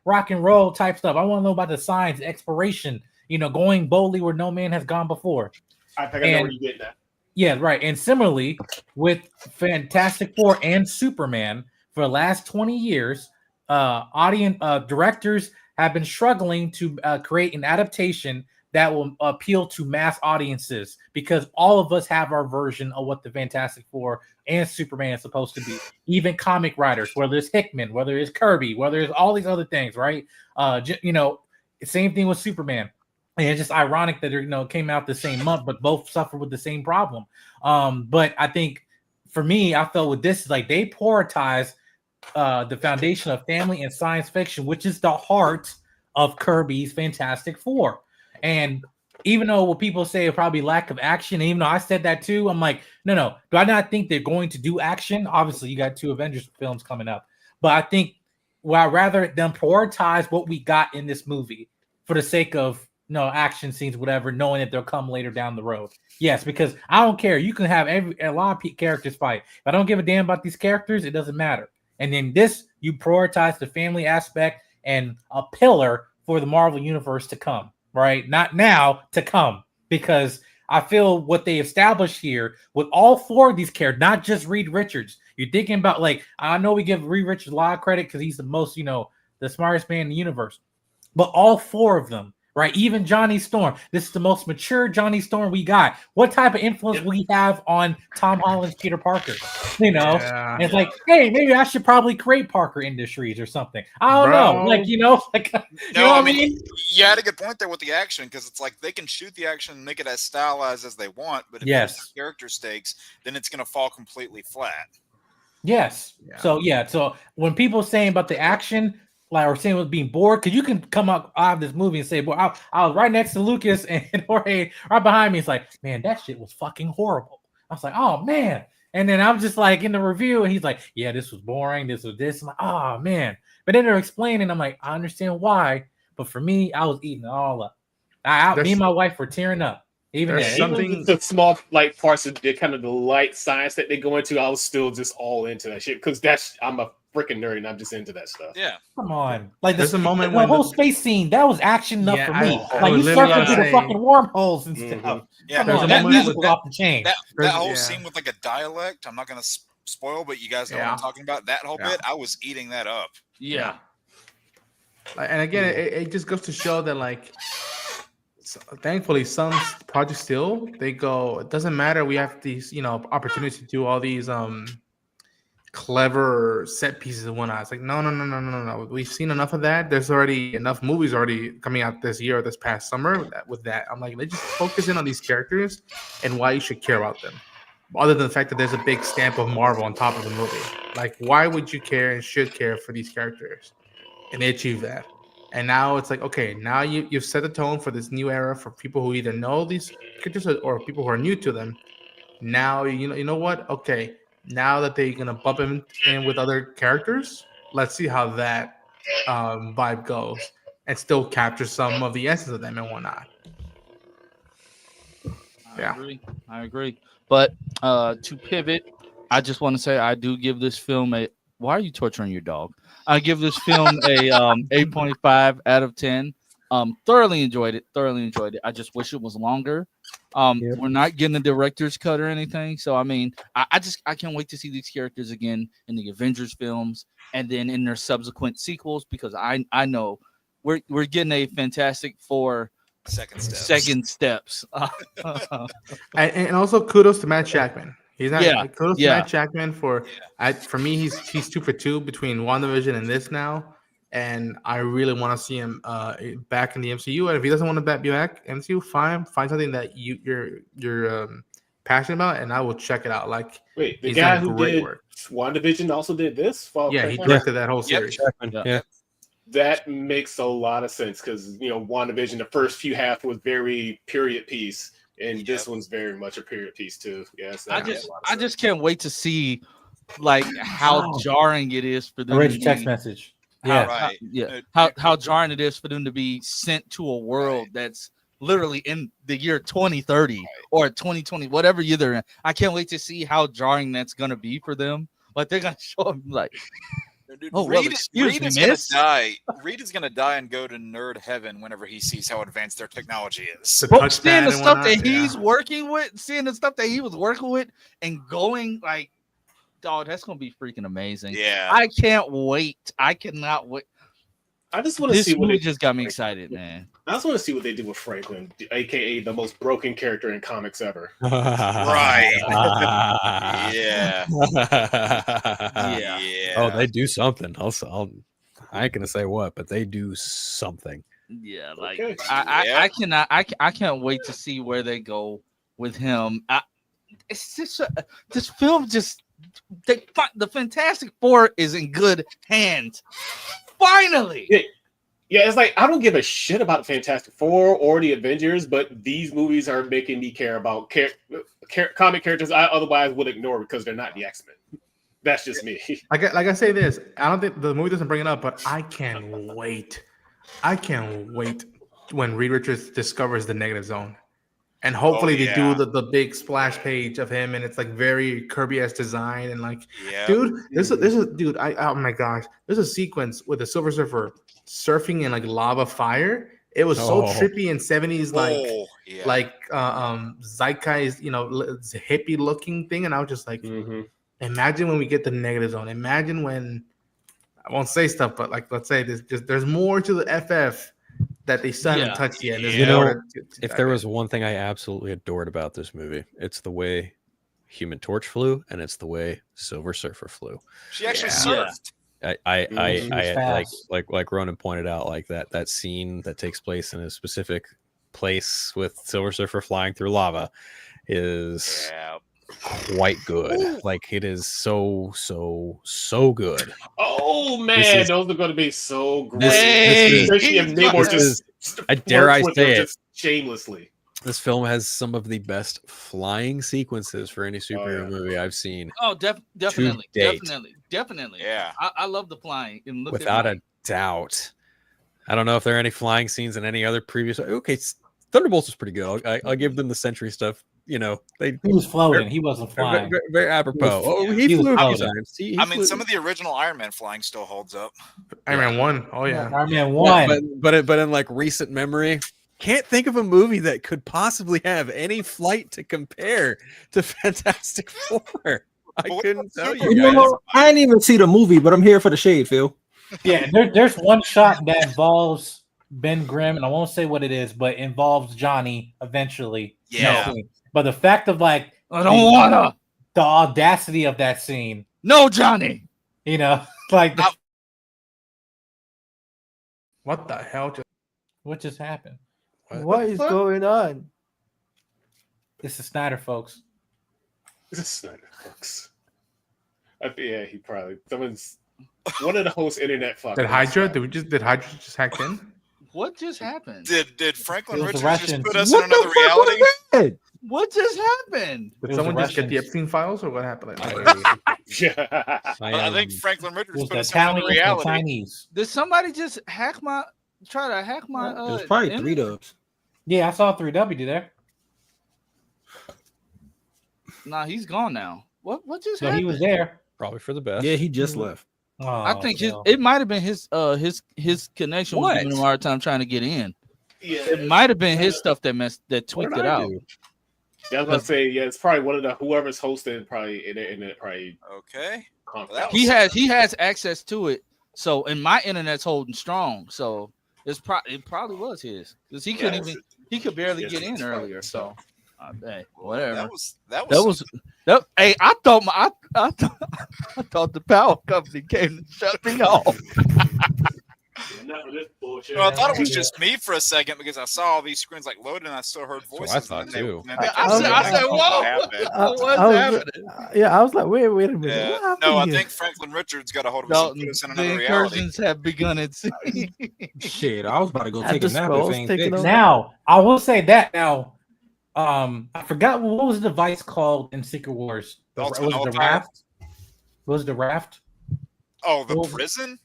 rock and roll type stuff. I want to know about the science, exploration, going boldly where no man has gone before. I think I know where you're getting at. Yeah, right. And similarly, with Fantastic Four and Superman, for the last 20 years, directors have been struggling to create an adaptation that will appeal to mass audiences, because all of us have our version of what the Fantastic Four and Superman is supposed to be. Even comic writers, whether it's Hickman, whether it's Kirby, whether it's all these other things, right? Same thing with Superman. And it's just ironic that it came out the same month, but both suffer with the same problem. But I think for me, I felt with this, like they prioritize the foundation of family and science fiction, which is the heart of Kirby's Fantastic Four. And even though what people say are probably lack of action, even though I said that too, I'm like, no. Do I not think they're going to do action? Obviously, you got 2 Avengers films coming up. But I think, I'd rather them prioritize what we got in this movie for the sake of action scenes, whatever, knowing that they'll come later down the road. Yes, because I don't care. You can have a lot of characters fight. If I don't give a damn about these characters, it doesn't matter. And then this, you prioritize the family aspect and a pillar for the Marvel universe to come, right? Not now, to come, because I feel what they established here with all 4 of these characters, not just Reed Richards. You're thinking about, like, I know we give Reed Richards a lot of credit because he's the most, the smartest man in the universe, but all 4 of them, right? Even Johnny Storm. This is the most mature Johnny Storm we got. What type of influence we have on Tom Holland's Peter Parker? It's like, hey, maybe I should probably create Parker Industries or something. I don't know. Like, I mean, you had a good point there with the action, because it's like they can shoot the action and make it as stylized as they want, but if there's character stakes, then it's going to fall completely flat. Yes. Yeah. So when people saying about the action, or saying with being bored, because you can come out of this movie and say, "Boy, I was right next to Lucas and Jorge right behind me." It's like, man, that shit was fucking horrible. I was like, oh man. And then I'm just like in the review, and he's like, yeah, this was boring. This was this. I'm like, oh man. But then they're explaining. I'm like, I understand why. But for me, I was eating it all up. Me and my wife were tearing up. Even the small parts of the kind of the light science that they go into, I was still just all into that shit, because I'm a freaking nerd and I'm just into that stuff. Yeah, come on, like there's a moment when the whole space scene that was action enough for me. Like you surfing through the fucking wormholes and stuff. Yeah, that music was off the chain. That whole scene with like a dialect. I'm not gonna spoil, but you guys know what I'm talking about. That whole bit, I was eating that up. Yeah. And again, it just goes to show that, like, thankfully, some projects still they go. It doesn't matter. We have these, opportunities to do all these clever set pieces and whatnot. It's like no. We've seen enough of that. There's already enough movies already coming out this year or this past summer with that. I'm like, let's just focus in on these characters and why you should care about them. Other than the fact that there's a big stamp of Marvel on top of the movie. Like, why would you care and should care for these characters? And they achieve that. And now it's like, okay, now you've set the tone for this new era for people who either know these characters or people who are new to them. Now, you know what? Okay, now that they're going to bump him in with other characters, let's see how that vibe goes and still capture some of the essence of them and whatnot. I agree. But to pivot, I just want to say I do give this film a... Why are you torturing your dog? I give this film a 8.5 out of 10. Thoroughly enjoyed it. I just wish it was longer. We're not getting the director's cut or anything. So I mean, I can't wait to see these characters again in the Avengers films and then in their subsequent sequels, because I know we're getting a Fantastic Four second steps. And also kudos to Matt Jackman. He's not kudos to Matt Jackman for me. He's 2 for 2 between WandaVision and this now. And I really want to see him back in the MCU. And if he doesn't want to be back MCU, fine. Find something that you're passionate about, and I will check it out. Like, wait, the guy who did WandaVision also did this? Yeah, he directed that whole series. Yeah. That makes a lot of sense, because WandaVision, the first few half was very period piece, and this one's very much a period piece too. Yes, I just can't wait to see like how jarring it is for them. I read your text message. How jarring it is for them to be sent to a world that's literally in the year 2030 or 2020, whatever year they're in. I can't wait to see how jarring that's gonna be for them. Like they're gonna show them like, Dude, oh well, Reed excuse me, is gonna miss. die. Reed is gonna die and go to nerd heaven whenever he sees how advanced their technology is. The But touchpad seeing the and stuff whatnot, that he's working with, seeing the stuff that he was working with, and going like, dog, that's gonna be freaking amazing. Yeah. I can't wait. I cannot wait. I just want to This see what movie they just got me excited, man. I just want to see what they do with Franklin, aka the most broken character in comics ever. Right. Yeah. Yeah. Yeah. Oh, they do something. I ain't gonna say what, but they do something. Yeah, like Okay. I can't wait to see where they go with him. It's just this film the Fantastic Four is in good hands. Finally. Yeah, it's like I don't give a shit about Fantastic Four or the Avengers, but these movies are making me care about comic characters I otherwise would ignore because they're not the X-Men. That's just me. Like I say this, I don't think the movie doesn't bring it up, but I can't wait. I can't wait when Reed Richards discovers the negative zone. And hopefully they do the big splash page of him, and it's like very Kirby-esque design, and like, dude, this is dude. Oh my gosh, there's a sequence with the Silver Surfer surfing in like lava fire. It was so trippy in 70s, like zeitgeist, hippie looking thing, and I was just like, imagine when we get the negative zone. Imagine when I won't say stuff, but like let's say there's more to the FF that they still haven't touched yet. You know, if there was one thing I absolutely adored about this movie, it's the way Human Torch flew, and it's the way Silver Surfer flew. She actually surfed. I like Ronan pointed out, like that scene that takes place in a specific place with Silver Surfer flying through lava is quite good. Like it is so good. Oh man, those are going to be so great. Especially if Namor just I dare I say it shamelessly. This film has some of the best flying sequences for any superhero movie I've seen. Oh, definitely. Yeah, I love the flying. And without a doubt. I don't know if there are any flying scenes in any other previous. Okay, Thunderbolts was pretty good. I'll give them the Sentry stuff. You know, he was floating. He wasn't flying. Very apropos. He flew a few times. I mean, some of the original Iron Man flying still holds up. Iron Man 1. Oh yeah, Iron Man 1. But in like recent memory, can't think of a movie that could possibly have any flight to compare to Fantastic Four. I couldn't tell you guys. I didn't even see the movie, but I'm here for the shade, Phil. Yeah, there's one shot that involves Ben Grimm, and I won't say what it is, but involves Johnny eventually. Yeah. No, but the fact of like, I don't wanna. The audacity of that scene. No, Johnny. You know, like what the hell? What just happened? What is going on? It's the Snyder folks. It's the Snyder folks. Yeah, he probably one of the hosts internet fucked. Did Hydra just hack in? What just happened? Did Franklin Richards Russians. just put us in another reality? What just happened? Did someone just get the Epstein files, or what happened? I think Franklin Richards put us in Italians another and reality. Chinese. Did somebody just try to hack my? It was probably image? 3Dubs. Yeah, I saw 3W there. Nah, he's gone now. What just So happened? he was there. Probably for the best. Yeah, he just left. Oh, I think no. it might have been his connection was What? giving him a hard time trying to get in. Yeah, It might have been his stuff that tweaked What did it I out. do? Yeah, I was gonna say, it's probably one of the whoever's hosting probably internet probably. Okay. Well, He has access to it. So and my internet's holding strong. So it probably was his because he couldn't even he could barely get in earlier. So whatever. That Hey, I thought the power company came to shut me off. Enough of this bullshit. No, I thought it was just me for a second because I saw all these screens like loading and I still heard voices. I thought too. I said, whoa. What's happening? Yeah, I was like, wait a minute. Yeah. What happened No, I here? think Franklin Richards got a hold of us and put us in The another reality. incursions have begun at sea. Shit, I was about to go Had take a the nap scrolls if ain't taken fixed. over. Now, I will say that now. I forgot what was the device called in Secret Wars. Ultimate Was it the Ultime? raft? Was it the raft? Oh, the Well, prison?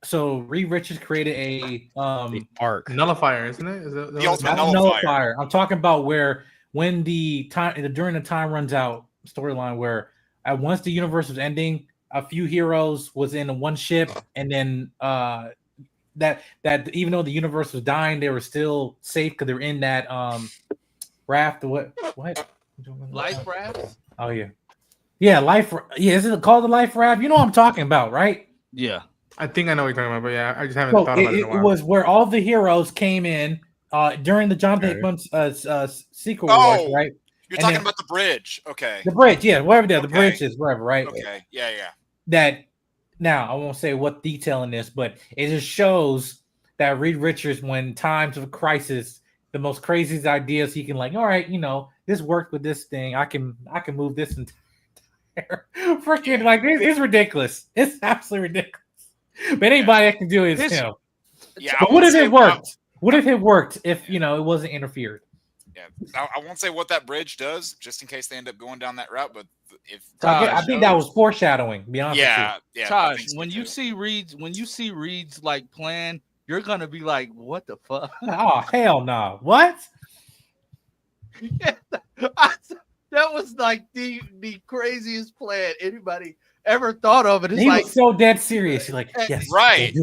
So Reed Richards created a The arc. Nullifier, isn't it? Is that The ultimate not nullifier. nullifier. I'm talking about where when during the time runs out storyline where once the universe was ending, a few heroes was in one ship, and then that even though the universe was dying, they were still safe because they're in that raft. What? Life rafts? Oh yeah, life. Yeah, is it called the life raft? You know what I'm talking about, right? Yeah. I think I know what you're talking about, but yeah, I just haven't So thought about it in a it while. was where all the heroes came in during the Jonathan Hickman's sequel, Oh, right? You're And talking then- about the bridge. Okay. The bridge, yeah, wherever the Okay. bridge is, wherever, right? Okay. Yeah. That now I won't say what detail in this, but it just shows that Reed Richards, when times of crisis, the most craziest ideas he can all right, this worked with this thing. I can move this entire freaking it's ridiculous. It's absolutely ridiculous. But anybody that can do it is him. Yeah. But what if it worked? What if it worked if it wasn't interfered? Yeah. I won't say what that bridge does, just in case they end up going down that route. But if I think that was foreshadowing. To be honest with you. yeah. Tosh, when you see Reed's plan, you're gonna be like, "What the fuck?" Oh hell no! What? That was like the craziest plan anybody ever thought of. And it's He like was so dead serious. He's like, yes, right.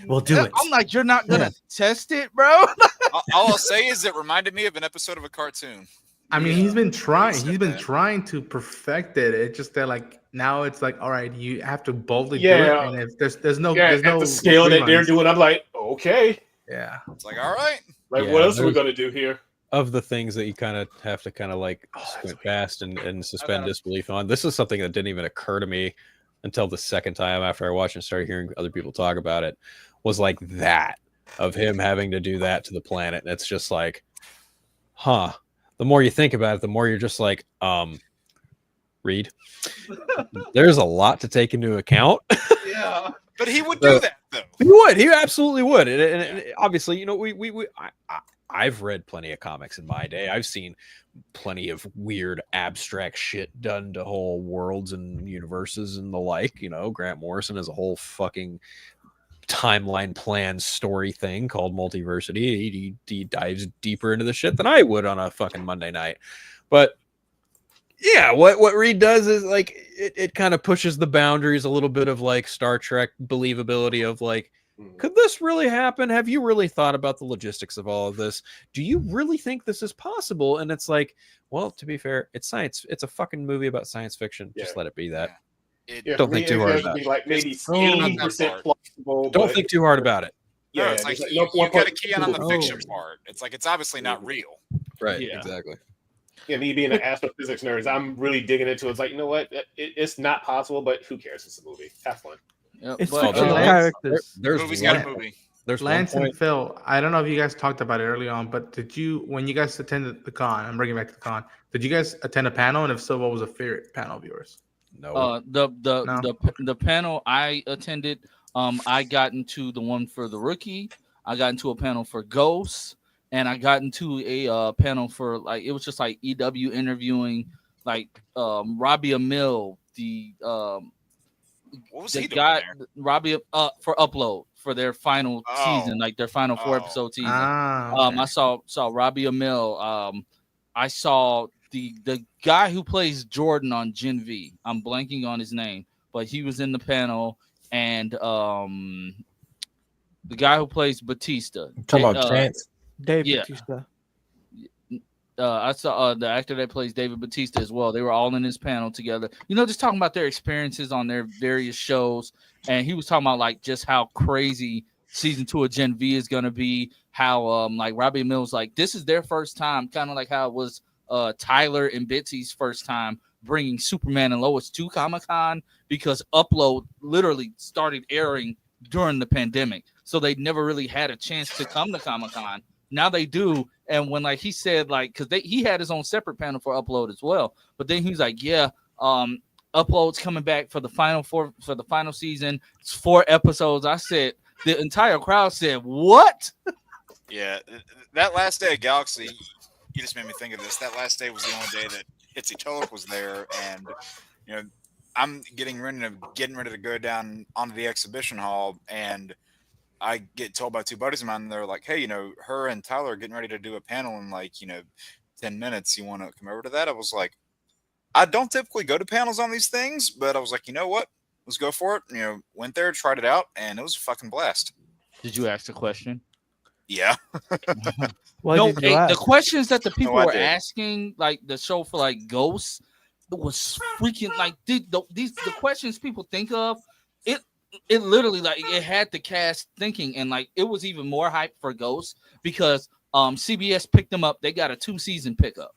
We'll do it. I'm like, you're not gonna test it, bro. All I'll say is it reminded me of an episode of a cartoon. I mean, he's been trying. He's been trying to perfect it. It's just that, now it's like, all right, you have to boldly do it. And if there's no the scale that they're doing, I'm like, okay. Yeah. It's like, all right. Like, what else are we gonna do here? Of the things that you kind of have to squint past and suspend disbelief on, this is something that didn't even occur to me until the second time after I watched and started hearing other people talk about it, was like that of him having to do that to the planet. And it's just like, the more you think about it, the more you're just like, Reed, there's a lot to take into account. Yeah. But he would do that though. He would. He absolutely would. And obviously, I've read plenty of comics in my day. I've seen plenty of weird abstract shit done to whole worlds and universes and the like. Grant Morrison has a whole fucking timeline plan story thing called Multiversity. He dives deeper into the shit than I would on a fucking Monday night. But yeah, what Reed does is it kind of pushes the boundaries a little bit of Star Trek believability of could this really happen? Have you really thought about the logistics of all of this? Do you really think this is possible? And it's like, well, to be fair, it's science. It's a fucking movie about science fiction. Just let it be that. Don't think too hard about it. Like maybe 80% plausible. Don't think too hard about it. Yeah, it's like you got to key in on the fiction part. It's like it's obviously not real. Right. Yeah. Exactly. Yeah, me being an astrophysics nerd, I'm really digging into it. It's like, you know what? It's not possible, but who cares? It's a movie. Have fun. It's fictional characters. Movie's got a movie. There's Lance and Phil. I don't know if you guys talked about it early on, but when you guys attended the con, I'm bringing back to the con. Did you guys attend a panel? And if so, what was a favorite panel of yours? No. The panel I attended, I got into the one for the rookie. I got into a panel for Ghosts, and I got into a panel for it was just EW interviewing Robbie Amell, what was the he doing guy there? Robbie for Upload for their final season, their final 4 episode season. Okay. I saw Robbie Amell. I saw the guy who plays Jordan on Gen V. I'm blanking on his name, but he was in the panel, and the guy who plays Batista. Talking about Chance. Dave yeah. Batista. I saw the actor that plays David Batista as well. They were all in this panel together, just talking about their experiences on their various shows. And he was talking about just how crazy season 2 of Gen V is going to be. How Robbie Mills, this is their first time, kind of like how it was Tyler and Bitsy's first time bringing Superman and Lois to Comic-Con, because Upload literally started airing during the pandemic. So they never really had a chance to come to Comic-Con. Now they do. And when he said because he had his own separate panel for Upload as well. But then he was like, yeah, Upload's coming back for the final season. It's 4 episodes. I said, the entire crowd said, what? Yeah, that last day of Galaxy, you just made me think of this. That last day was the only day that Itzy Tolik was there, and I'm getting ready to go down onto the exhibition hall, and I get told by two buddies of mine, they're like, "Hey, her and Tyler are getting ready to do a panel in 10 minutes. You want to come over to that?" I was like, I don't typically go to panels on these things, but I was like, you know what? Let's go for it. Went there, tried it out, and it was a fucking blast. Did you ask the question? Yeah. The questions that the people were did. asking, like the show for like Ghosts, it was freaking like the questions people think of. It literally like it had the cast thinking, and like it was even more hype for Ghosts because CBS picked them up. They got a 2-season pickup.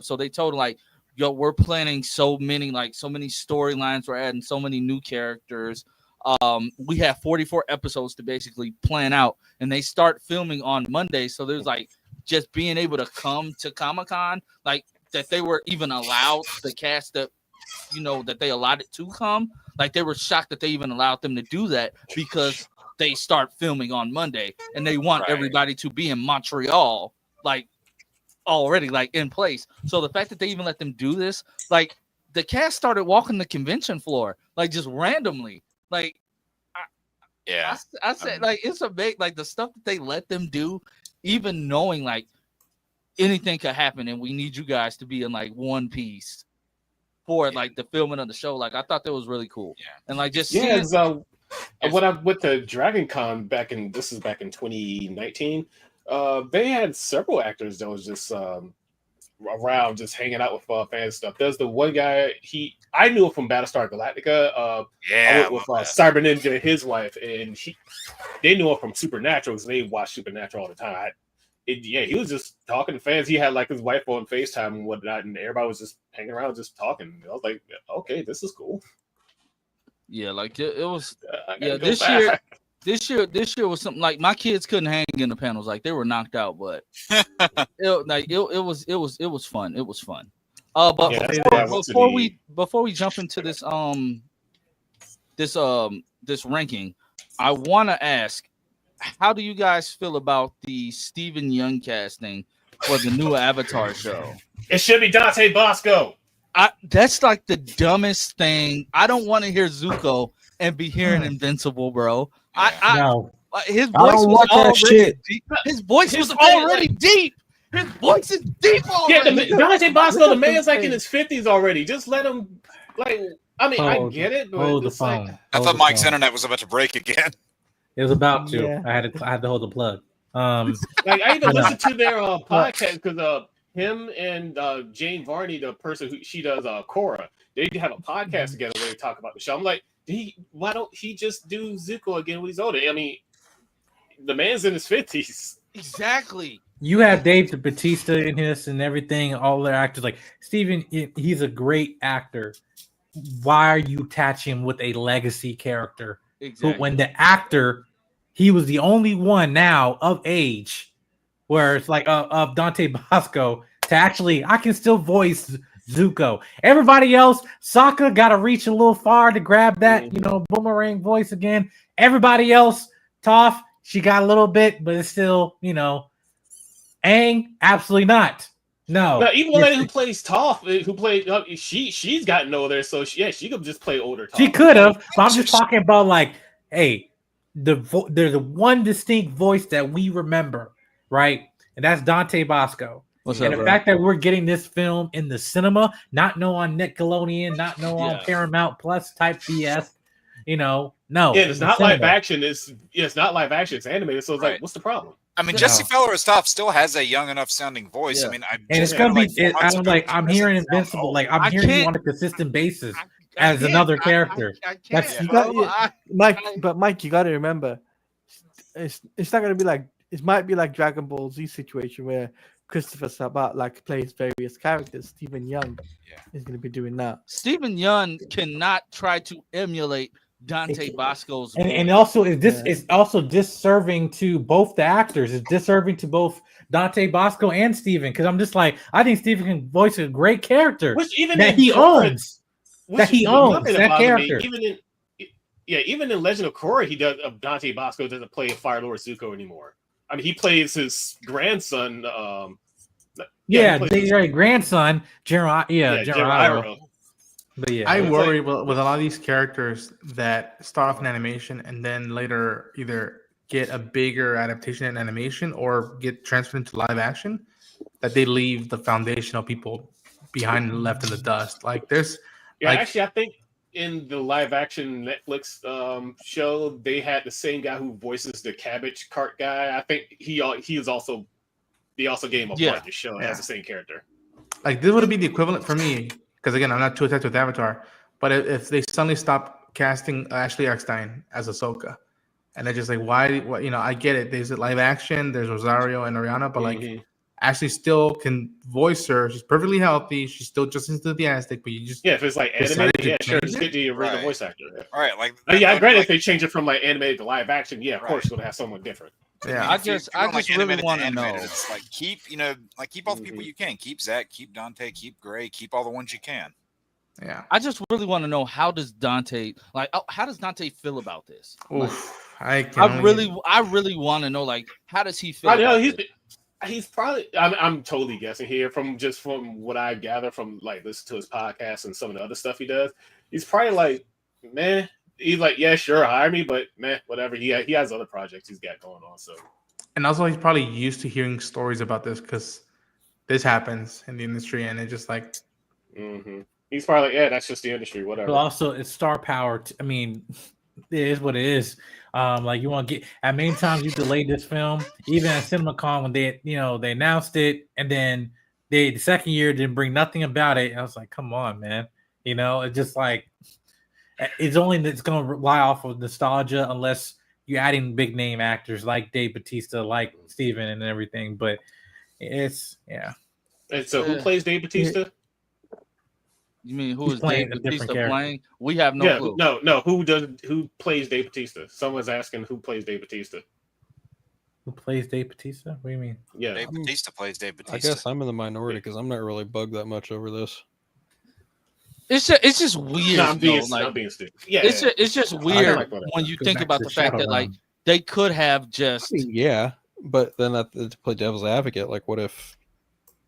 So they told like, yo, we're planning so many storylines. We're adding so many new characters. We have 44 episodes to basically plan out, and they start filming on Monday. So there's like just being able to come to Comic-Con, like that they were even allowed the cast that that they allowed it to come. Like they were shocked that they even allowed them to do that because they start filming on Monday, and they want everybody to be in Montreal, like already like in place. So the fact that they even let them do this, like the cast started walking the convention floor, like just randomly. Like, I said, like it's a big, like the stuff that they let them do, even knowing like anything could happen, and we need you guys to be in like one piece for like the filming of the show. Like I thought that was really cool. Yeah. And like just when I went to Dragon Con back in 2019, they had several actors that was just around just hanging out with fan stuff. There's the one guy, I knew him from Battlestar Galactica. I went with Cyber Ninja and his wife, and they knew him from Supernatural because they watch Supernatural all the time. He was just talking to fans. He had like his wife on FaceTime and whatnot, and everybody was just hanging around, just talking. I was like, okay, this is cool. Yeah, like it was. This year was something like my kids couldn't hang in the panels, like they were knocked out. But it was fun. It was fun. But before we jump into this ranking, I want to ask, how do you guys feel about the Stephen Young casting for the new Avatar show? It should be Dante Bosco. That's like the dumbest thing. I don't want to hear Zuko and be hearing Invincible, bro. No. His voice was already deep. His voice was already deep. His voice is deep already. Yeah, Dante Bosco, the man's like in his 50s already. Just let him, like, I mean, I get it, but it's like, I thought Mike's internet was about to break again. It was about to. Yeah. I had to hold the plug. Like I even listened to their podcast because him and Jane Varney, the person who she does Cora, they have a podcast together where they talk about the show. I'm like, why don't he just do Zuko again when he's older? I mean, the man's in his 50s. Exactly. You have Dave Bautista in this and everything, all their actors. Like Steven, he's a great actor. Why are you attaching him with a legacy character? Exactly. But when the actor, he was the only one now of age, where it's like of Dante Bosco to actually, I can still voice Zuko. Everybody else, Sokka got to reach a little far to grab that, boomerang voice again. Everybody else, Toph, she got a little bit, but it's still, Aang, absolutely not. No, even the lady who plays Toph, who played, she's gotten older, so she could just play older Toph. She could have, but I'm just talking about like, hey, there's the one distinct voice that we remember, right? And that's Dante Bosco. The fact that we're getting this film in the cinema, not on Nickelodeon, not on Paramount Plus type BS, no. Yeah, it's not live action. It's not live action. It's animated. So it's like, what's the problem? I mean, Jesse Fowler as Toph still has a young enough sounding voice. I mean, it's gonna be. I'm hearing Invincible. Like I'm hearing you on a consistent basis as another character. Mike, you got to remember, it's not gonna be like, it might be like Dragon Ball Z situation where Christopher Sabat like plays various characters. Stephen Young is going to be doing that. Stephen Young cannot try to emulate Dante Bosco's voice. And also is also disserving to both the actors. It's disserving to both Dante Bosco and Stephen, because I'm just like, I think Stephen can voice a great character that he owns. That character. Even in Legend of Korra, Dante Bosco doesn't play Fire Lord Zuko anymore. I mean, he plays his grandson. Grandson, Iroh. But yeah, I It's worry with a lot of these characters that start off in animation and then later either get a bigger adaptation in animation or get transferred into live action, that they leave the foundational people behind and left in the dust. Like there's Yeah, like actually, I think in the live action Netflix show, they had the same guy who voices the cabbage cart guy. I think he is also they also gave him a part in the show as the same character. like this would be the equivalent for me because again I'm not too attached with Avatar, but if they suddenly stop casting Ashley Eckstein as Ahsoka, and they're just like why you know I get it. There's a live action, there's Rosario and Ariana, but like Ashley still can voice her. She's perfectly healthy. She's still just enthusiastic, but you just if it's like decided animated, to yeah, sure, change just it? get the original Right. voice actor. Yeah. All right, like Yeah, granted, like, if they change it from like animated to live action, yeah, of course, you're gonna have someone different. Yeah, I if you're just going, like, really animated to want to animated, know. It's like keep all the people you can. Keep Zach, keep Dante, keep Gray, keep all the ones you can. yeah. I just really want to know how does Dante feel about this? Like, Oof, I really want to know, like, how does he feel? I know about he's probably. I'm totally guessing here from what I gather from like listening to his podcast and some of the other stuff he does. He's probably like, man. He's like, yeah, sure, hire me, but man, whatever. He has other projects he's got going on. So, and also he's probably used to hearing stories about this because this happens in the industry, and it's just like, he's probably like, yeah, that's just the industry, whatever. But also, it's star power. I mean, it is what it is. Like you want to get at many times you delayed this film, even at CinemaCon when they announced it, and then the second year didn't bring nothing about it. I was like, come on, man. It's just like it's going to rely off of nostalgia unless you're adding big name actors like Dave Bautista, like Steven and everything. But it's And so, who plays Dave Bautista? You mean who He's is playing Dave a different Bautista character. playing? We have no clue. No. Who plays Dave Bautista? Someone's asking who plays Dave Bautista. Who plays Dave Bautista? What do you mean? Yeah, Dave Bautista plays Dave Bautista. I guess I'm in the minority because I'm not really bugged that much over this. It's just weird. No, I'm being stupid. Yeah, it's just weird like whatever. when you Go think back about to the fact that like Shadowrun. they could have just I mean, yeah, but then to play devil's advocate, like, what if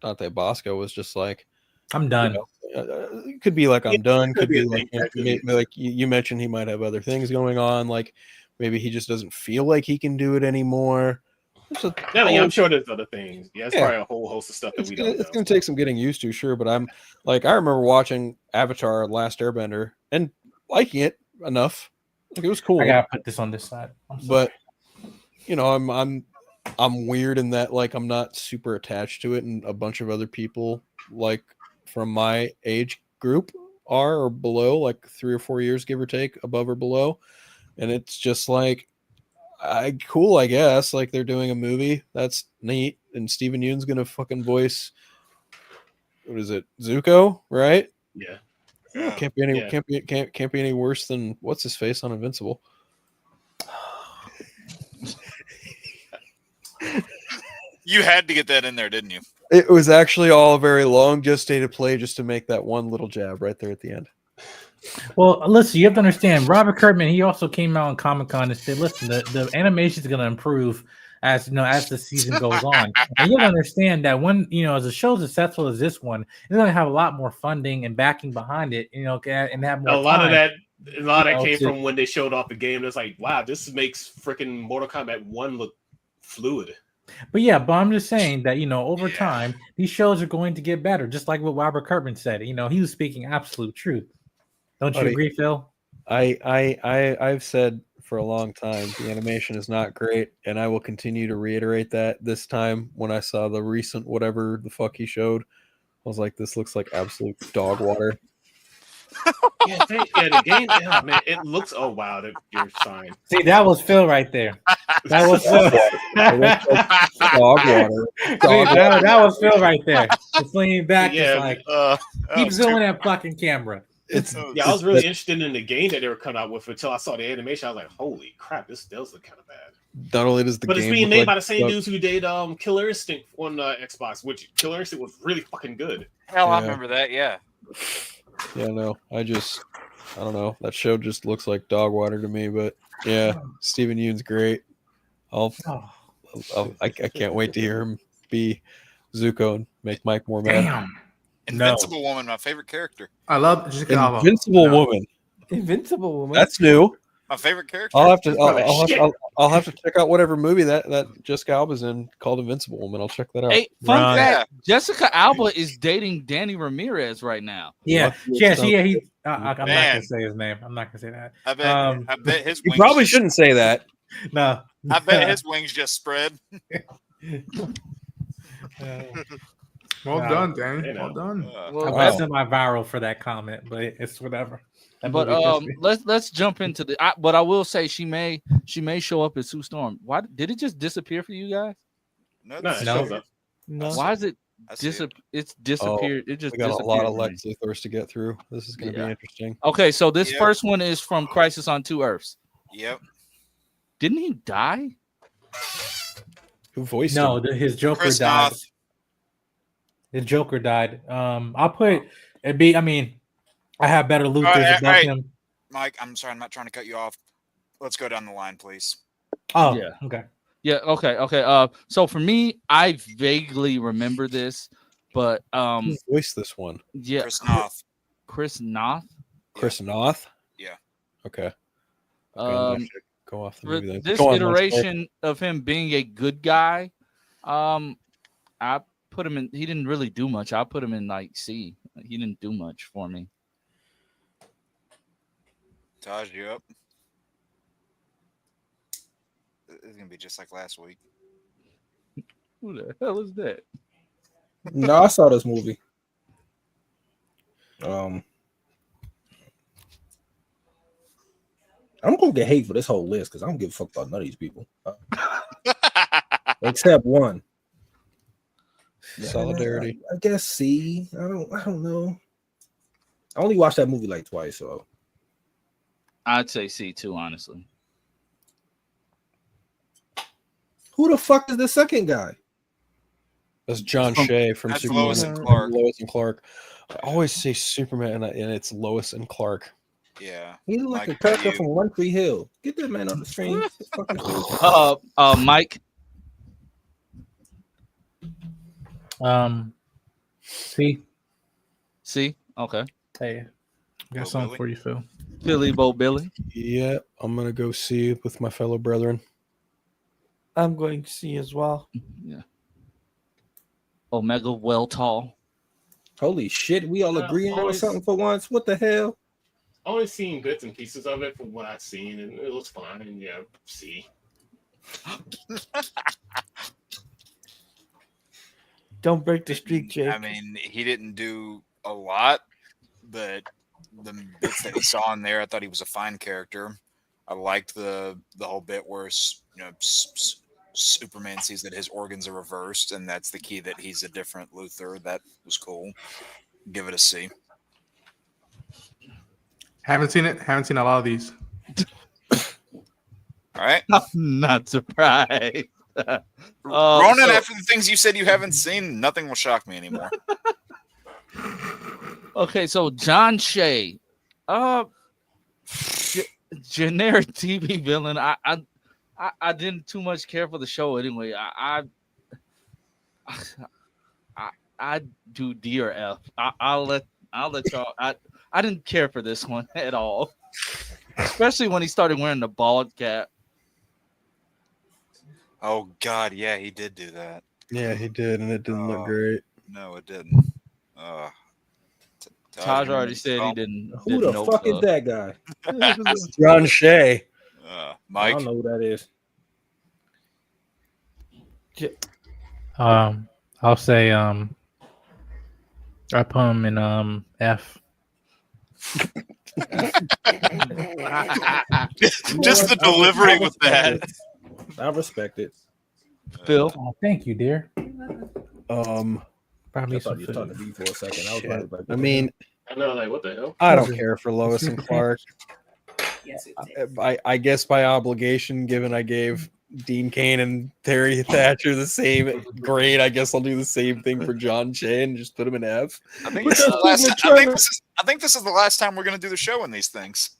Dante Bosco was just like, I'm done. It could be like I'm done. Could be like like you mentioned he might have other things going on. Like maybe he just doesn't feel like he can do it anymore. I'm sure there's other things. Yeah, it's probably a whole host of stuff that we don't know. It's going to take some getting used to, sure. But I'm like, I remember watching Avatar: Last Airbender and liking it enough. Like it was cool. I gotta put this on this side. But I'm weird in that like I'm not super attached to it, and a bunch of other people like from my age group are or below, like 3 or 4 years, give or take, above or below, and it's just like. Cool, I guess. Like they're doing a movie. That's neat. And Steven Yeun's gonna fucking voice. What is it, Zuko? Right? Yeah. Can't be any worse than what's his face on Invincible. You had to get that in there, didn't you? It was actually all a very long gestated play just to make that one little jab right there at the end. Well, listen, you have to understand, Robert Kirkman, he also came out on Comic-Con and said, listen, the animation is going to improve as the season goes on. And you have to understand that when, as a show as successful as this one, it's going to have a lot more funding and backing behind it, and have more A lot of that came to, from when they showed off the game. It's like, wow, this makes freaking Mortal Kombat 1 look fluid. But I'm just saying that, over time, these shows are going to get better, just like what Robert Kirkman said. He was speaking absolute truth. Don't you agree, Phil? I've said for a long time the animation is not great, and I will continue to reiterate that. This time when I saw the recent whatever the fuck he showed, I was like, this looks like absolute dog water. The game, man, it looks. Oh wow, you're fine. See, that was Phil right there. That was Phil. Dog water. That was Phil right there. It's leaning back. Yeah, it's like keep zooming that fucking camera. I was really interested in the game that they were coming out with until I saw the animation. I was like, holy crap, this does look kind of bad. Not only does the but game, it's being made like by the same dudes who did Killer Instinct on Xbox, which Killer Instinct was really fucking good. Hell, I remember that. Yeah. Yeah, no, I don't know. That show just looks like dog water to me. But yeah, Steven Yeun's great. I can't wait to hear him be Zuko and make Mike more mad. Damn. Invincible Woman, my favorite character. I love Jessica Alba. Invincible No. Woman. Invincible Woman. That's new. My favorite character. I'll have to. Shit. I'll have to check out whatever movie that Jessica Alba's in called Invincible Woman. I'll check that out. Hey, fun Run. fact: Jessica Alba is dating Danny Ramirez right now. Yeah, What? he. I'm not Man. gonna say his name. I'm not gonna say that. I bet. I bet his. You Wings probably just- shouldn't say that. No, I bet his wings just spread. Well No. done, Danny. You know. Well done. I Well, went semi-viral for that comment, but it's whatever. That but movie just- let's jump into the. But I will say she may show up as Sue Storm. Why did it just disappear for you guys? No, it No. shows up. No. Why is it I see it. It's disappeared? It just We got a disappeared lot of for me. Lex Luthors to get through. This is going to Yeah. be interesting. Okay, so this Yep. first one is from Crisis on Two Earths. Yep. Didn't he die? Who voiced no, him? His Joker Chris died. Noth. His Joker died. I'll put it be. I mean, I have better Luthers right, above right. him. Mike, I'm sorry, I'm not trying to cut you off. Let's go down the line, please. Oh, Yeah. okay. Yeah. Okay. So for me, I vaguely remember this, but Who voiced this one? yeah, Chris Noth. Chris Noth. Chris Noth? Yeah. Okay. Then I Um, should go off the for movie then. this Go on, Lance, iteration of him being a good guy, I put him in. He didn't really do much. I put him in like C. He didn't do much for me. Taj, you up? It's gonna be just like last week. Who the hell is that? No, I saw this movie. I'm gonna get hate for this whole list because I don't give a fuck about none of these people, except one. Solidarity. I guess C. I don't know. I only watched that movie like twice, so I'd say C too, honestly. who the fuck is the second guy? That's John From- Shea from That's Superman. Lois and Clark. Lois and Clark. I always say Superman and it's Lois and Clark. Yeah. He look like Mike, a character you- from One Tree Hill. Get that man on the screen. Mike. See, C. Okay. hey, got Oh, something really? for you, Phil. Billy Bo Billy. Yeah, I'm gonna go see with my fellow brethren. I'm going to see as well. Yeah. Omega Well Tall. Holy shit, we all agreeing on always- something for once. What the hell? Only seen bits and pieces of it from what I've seen, and it looks fine. And yeah, see. Don't break the streak, Jake. I mean, he didn't do a lot, but the bits that he saw in there, I thought he was a fine character. I liked the whole bit where Superman sees that his organs are reversed, and that's the key that he's a different Luthor. That was cool. Give it a C. Haven't seen it. Haven't seen a lot of these. All right, I'm not surprised. Ronan. so- After the things you said you haven't seen, nothing will shock me anymore. Okay, so John Shea, generic TV villain. I didn't too much care for the show anyway. I do D or F. I'll let y'all. I didn't care for this one at all, especially when he started wearing the bald cap. Oh God, yeah, he did do that. Yeah, he did, and it didn't look Oh. great. No, it didn't. Taj already said he didn't. Who didn't the know fuck is the- that guy? John Shea. I Mike. don't know who that is. I'll say I put him in F. Just the delivery with that. I respect it. Phil. Oh, thank you, dear. I Probably thought some you were talking to me for a second. I was Shit. like, I mean, I know, like, what the hell? I don't care for Lois and Clark. I guess by obligation, given I gave Dean Cain and Terry Thatcher the same grade, I guess I'll do the same thing for John Shea and just put him in F. I think this is the last. I think this is the last time we're going to do the show in these things.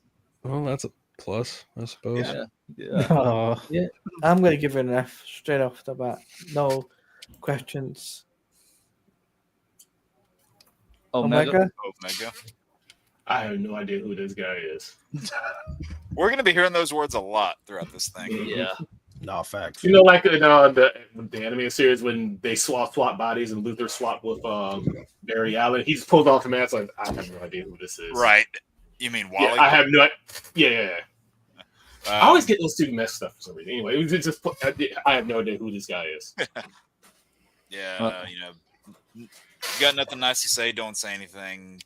Well, that's a plus, I suppose. Yeah. Oh, I'm going to give it an F straight off the bat. No questions. Omega. Omega. I have no idea who this guy is. We're going to be hearing those words a lot throughout this thing. Yeah. No facts. You know, like in the anime series when they swap bodies and Luther swapped with Barry Allen, he just pulls off the mask like, I have no idea who this is. Right. You mean Wally? Yeah, I have no. Yeah. I always Um, get those two messed up for some reason. Anyway, it was just I have no idea who this guy is. Yeah, you got nothing nice to say, don't say anything.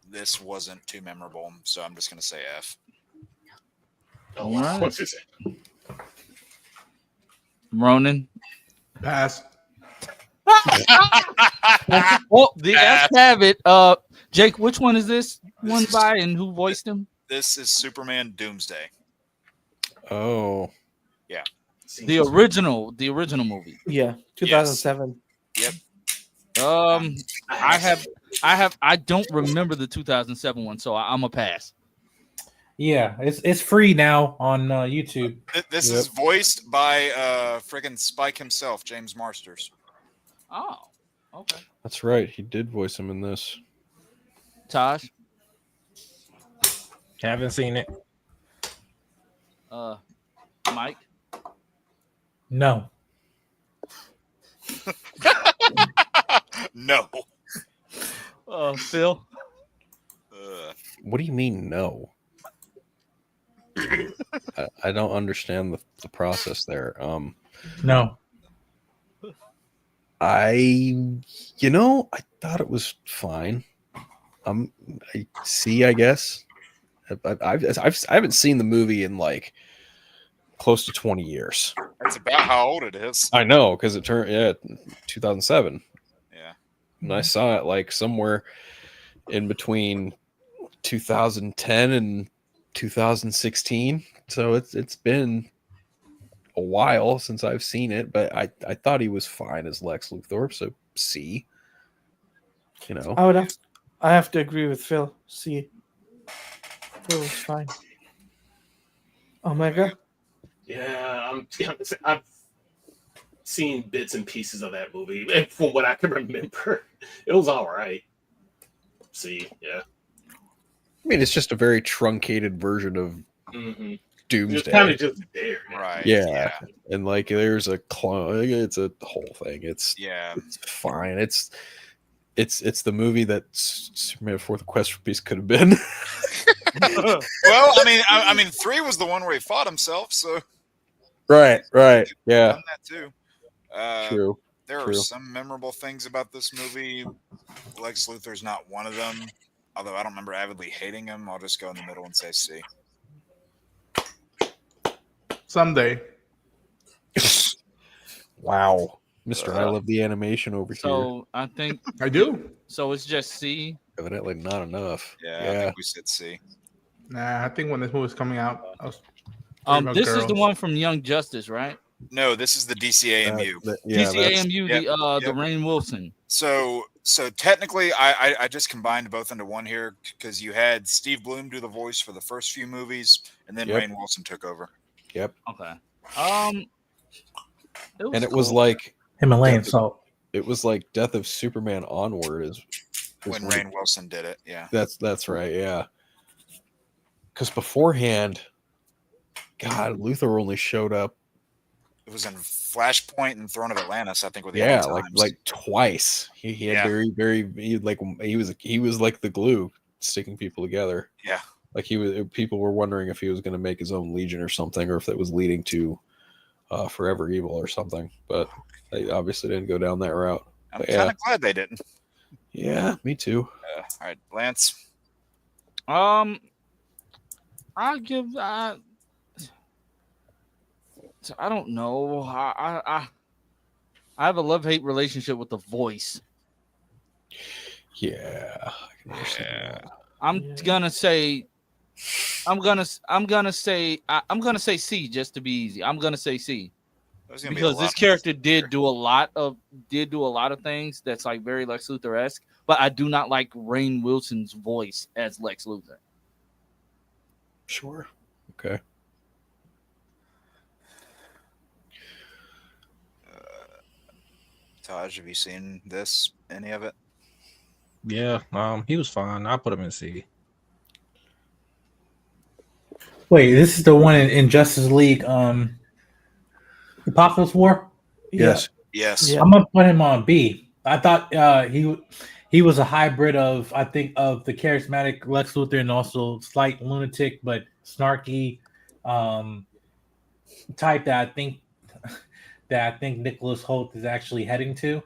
This wasn't too memorable, so I'm just going to say F. Oh, wow. What's his name? Ronan. Pass. Well, the F have it. Jake, which one is this one by and who voiced him? This is Superman Doomsday. Oh, The original movie. Yeah, 2007. Yep. I don't remember the 2007 one, so I'm a pass. Yeah, it's free now on YouTube. This is voiced by friggin' Spike himself, James Marsters. Oh, okay. that's right. He did voice him in this. Tosh, Haven't seen it. Mike. No. No. Phil. What do you mean no? I don't understand the process there. No. I thought it was fine. I guess. I haven't seen the movie in like close to 20 years. That's about how old it is. I know because it turned 2007. Yeah. And I saw it like somewhere in between 2010 and 2016. So it's been a while since I've seen it, but I thought he was fine as Lex Luthor. So C. I have to agree with Phil. C. Phil was fine. Omega. Yeah, I've seen bits and pieces of that movie, and from what I can remember, it was all right. See, yeah. I mean, it's just a very truncated version of Doomsday. It's kind of just there, Right. Yeah. And like, there's a clone. It's a whole thing. It's fine. It's the movie that Superman 4: Quest for Peace could have been. Well, I mean, 3 was the one where he fought himself, so Right. Yeah. done that too. True. There are some memorable things about this movie. Lex Luthor's not one of them. Although I don't remember avidly hating him, I'll just go in the middle and say C. Someday. Wow. Mr. I love the animation over here. So I think I do. So it's just C. Evidently not enough. Yeah, I think we said C. Nah, I think when this movie was coming out, I was this is the one from Young Justice, right? No, this is the DCAMU. DCAMU, the Rainn Wilson. So technically, I just combined both into one here because you had Steve Bloom do the voice for the first few movies, and then Rainn Wilson took over. Yep. Okay. It was like Himalayan salt. It was like Death of Superman onward is when Rainn Wilson did it. Yeah. That's right. Yeah. Because beforehand, God, Luthor only showed up. It was in Flashpoint and Throne of Atlantis, I think, with the like twice. He had he was like the glue sticking people together. Yeah. Like people were wondering if he was going to make his own Legion or something, or if that was leading to Forever Evil or something. But they obviously didn't go down that route. I'm kind of glad they didn't. Yeah, me too. All right, Lance. I'll give. I don't know. I have a love-hate relationship with the voice. Yeah, I can understand that. I'm gonna say C just to be easy. I'm gonna say C because this character did do a lot of things that's like very Lex Luthor-esque, but I do not like Rainn Wilson's voice as Lex Luthor. Sure. Okay. Taj, have you seen this? Any of it? Yeah, he was fine. I put him in C. Wait, this is the one in Justice League, Apocalypse War. Yes. Yes. Yeah. I'm gonna put him on B. I thought he was a hybrid of I think of the charismatic Lex Luthor and also slight lunatic but snarky type that I think Nicholas Holt is actually heading to.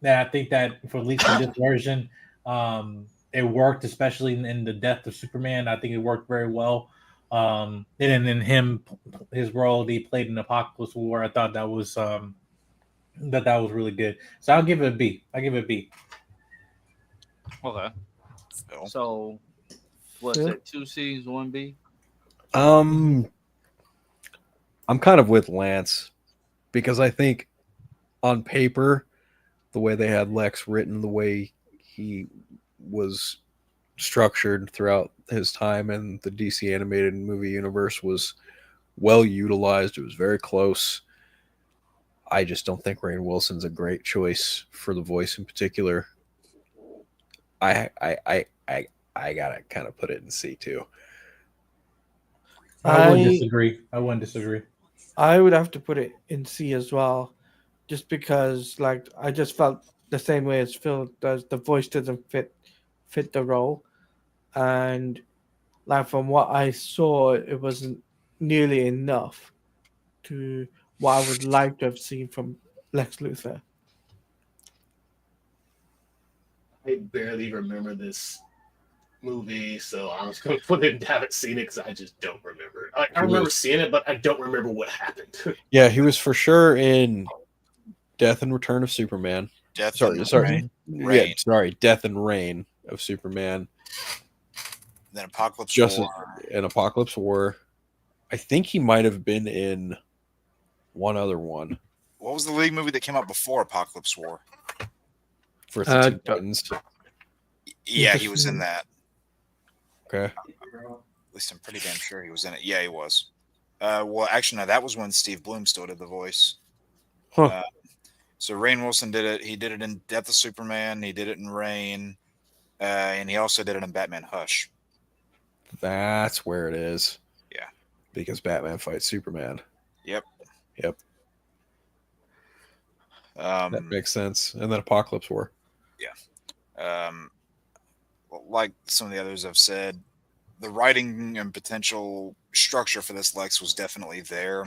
That I think that for at least for this version, it worked, especially in the death of Superman. I think it worked very well. And then in his role that he played in Apocalypse War, I thought that was that was really good. So I'll give it a B. I give it a B. Okay. Phil. So what's Phil? it? 2 C's, 1 B. I'm kind of with Lance because I think on paper, the way they had Lex written, the way he was structured throughout his time in the DC animated movie universe was well utilized. It was very close. I just don't think Rainn Wilson's a great choice for the voice in particular. I gotta kind of put it in C too. I wouldn't disagree. I wouldn't disagree. I would have to put it in C as well, just because like I just felt the same way as Phil does. The voice doesn't fit the role, and like from what I saw, it wasn't nearly enough to what I would like to have seen from Lex Luthor. I barely remember this movie, so I'm just going to put it and haven't seen it because I just don't remember it. I remember seeing it, but I don't remember what happened. Yeah, he was for sure in Death and Return of Superman. Death Sorry. Reign. Yeah, sorry, Death and Reign of Superman. Then Apocalypse Justice War. and Apocalypse War. I think he might have been in one other one What was the League movie that came out before Apocalypse War? for the Two Titans. Yeah, he was in that. Okay. At least I'm pretty damn sure he was in it. Yeah, he was. Well, actually, no, that was when Steve Bloom still did the voice. Huh. So Rainn Wilson did it. He did it in Death of Superman. He did it in Reign. And he also did it in Batman Hush. That's where it is. Yeah. Because Batman fights Superman. Yep. That makes sense. And then Apocalypse War. Like some of the others have said, the writing and potential structure for this Lex was definitely there.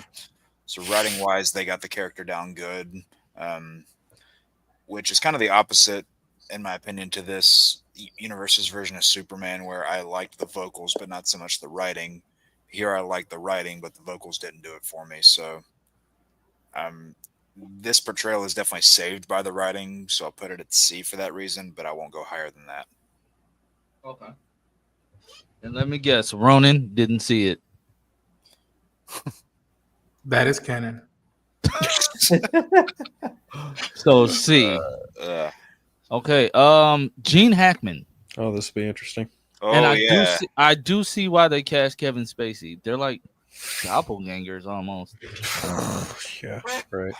So writing wise, they got the character down good, which is kind of the opposite, in my opinion, to this universe's version of Superman, where I liked the vocals, but not so much the writing. Here I like the writing, but the vocals didn't do it for me. So this portrayal is definitely saved by the writing, so I'll put it at C for that reason, but I won't go higher than that. Okay. And let me guess, Ronan didn't see it. That is canon. So C. Okay. Gene Hackman. Oh, this will be interesting. And I do see why they cast Kevin Spacey. They're like doppelgangers almost. Yeah, right.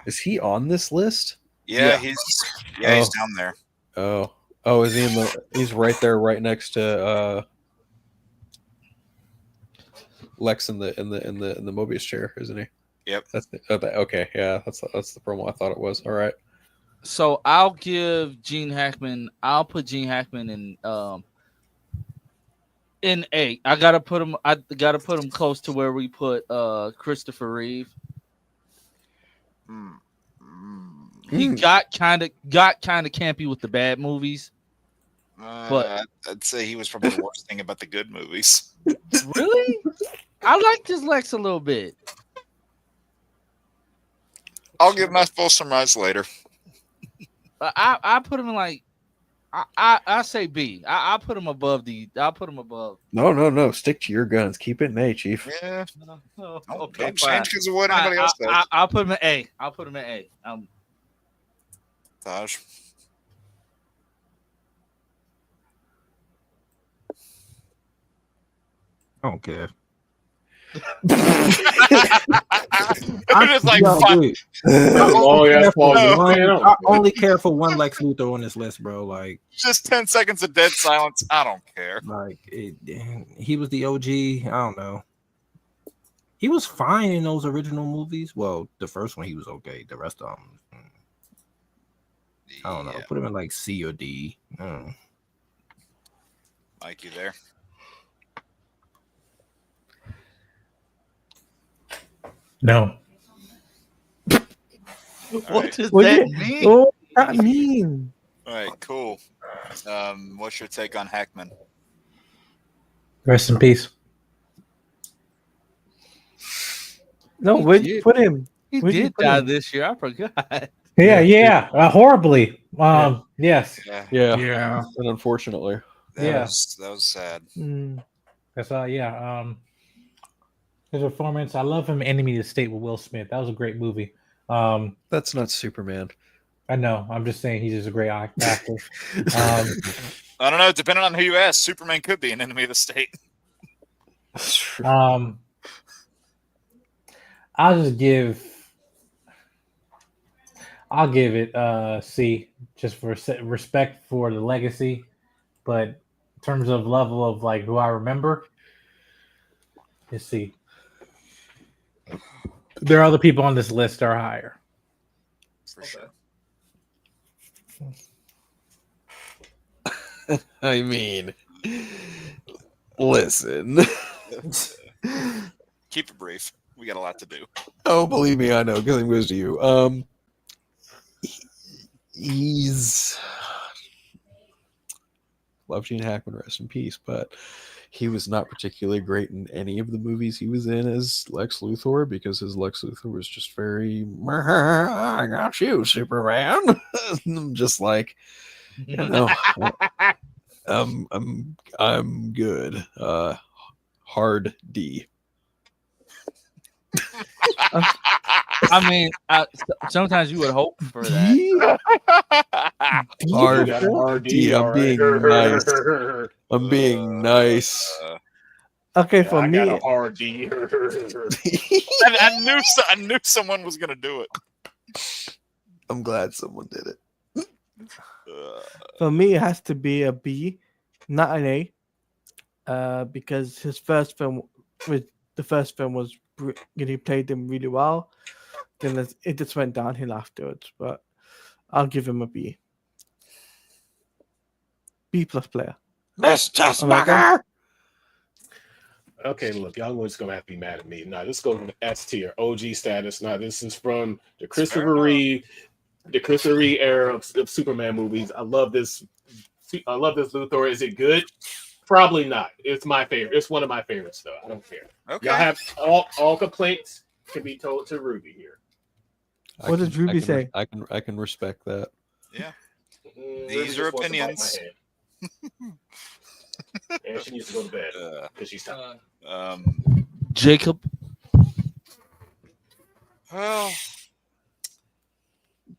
Is he on this list? Yeah. He's down there. Oh, is he in the? He's right there, right next to Lex in the Mobius chair, isn't he? Yep. That's okay. Yeah, that's the promo I thought it was. All right. So I'll give Gene Hackman. I'll put Gene Hackman in A. I gotta put him close to where we put Christopher Reeve. He got kind of campy with the bad movies. But I'd say he was probably the worst thing about the good movies. Really? I liked his Lex a little bit. I'll give my full summarize later. I put him in like I say B. I put him above I'll put him above. No. Stick to your guns. Keep it in A, Chief. Yeah. Okay. Don't change because of what anybody else says. I'll put him in A. I'll put him in A. Taj. I don't care. It's like Yo, five, dude, Oh yeah, I only care for one Lex Luthor on this list, bro. Like, just 10 seconds of dead silence. I don't care. he was the OG. I don't know. He was fine in those original movies. Well, the first one he was okay. The rest of them, I don't know. Put him in like C or D. Mike, you there? No. What does What that did- mean? Oh, that mean? All right, cool. What's your take on Hackman? Rest in peace. No, He where'd you did. put him? He Where'd you did put die him? this year. I forgot. Yeah, horribly. Yes. Yeah, Yeah, Yeah. and unfortunately, that was sad. That's his performance. I love him. Enemy of the State with Will Smith. That was a great movie. that's not Superman. I know. I'm just saying he's just a great actor. I don't know. Depending on who you ask, Superman could be an enemy of the state. I'll give it C, just for respect for the legacy, but in terms of level of like who I remember, it's C. There are other people on this list that are higher. For sure. I mean, listen. Keep it brief. We got a lot to do. Oh, believe me, I know. Giving goes to you. He's love Gene Hackman, rest in peace, but he was not particularly great in any of the movies he was in as Lex Luthor, because his Lex Luthor was just very, I got you, Superman. I'm just like, you know, I'm good. Hard D. I mean, sometimes you would hope for that. Hard got an RD, D. I'm being nice. I'm being nice. Okay, for I me, got a hard D. I knew someone was gonna do it. I'm glad someone did it. for me, it has to be a B, not an A, because his first film was he played him really well. Then it just went downhill afterwards. But I'll give him a B. B plus player. Mr. Smucker! Okay, look, y'all just gonna have to be mad at me. Now, this goes to the S tier, OG status. Now, this is from the Christopher Reeve era of Superman movies. I love this Luthor. Is it good? Probably not. It's my favorite. It's one of my favorites, though. I don't care. Okay. Y'all have all complaints can be told to Ruby here. What does Ruby say? I can respect that. Yeah. Ruby These just are wants to bite my opinions. hand. And she needs to go to bed because she's tired. Jacob. Well,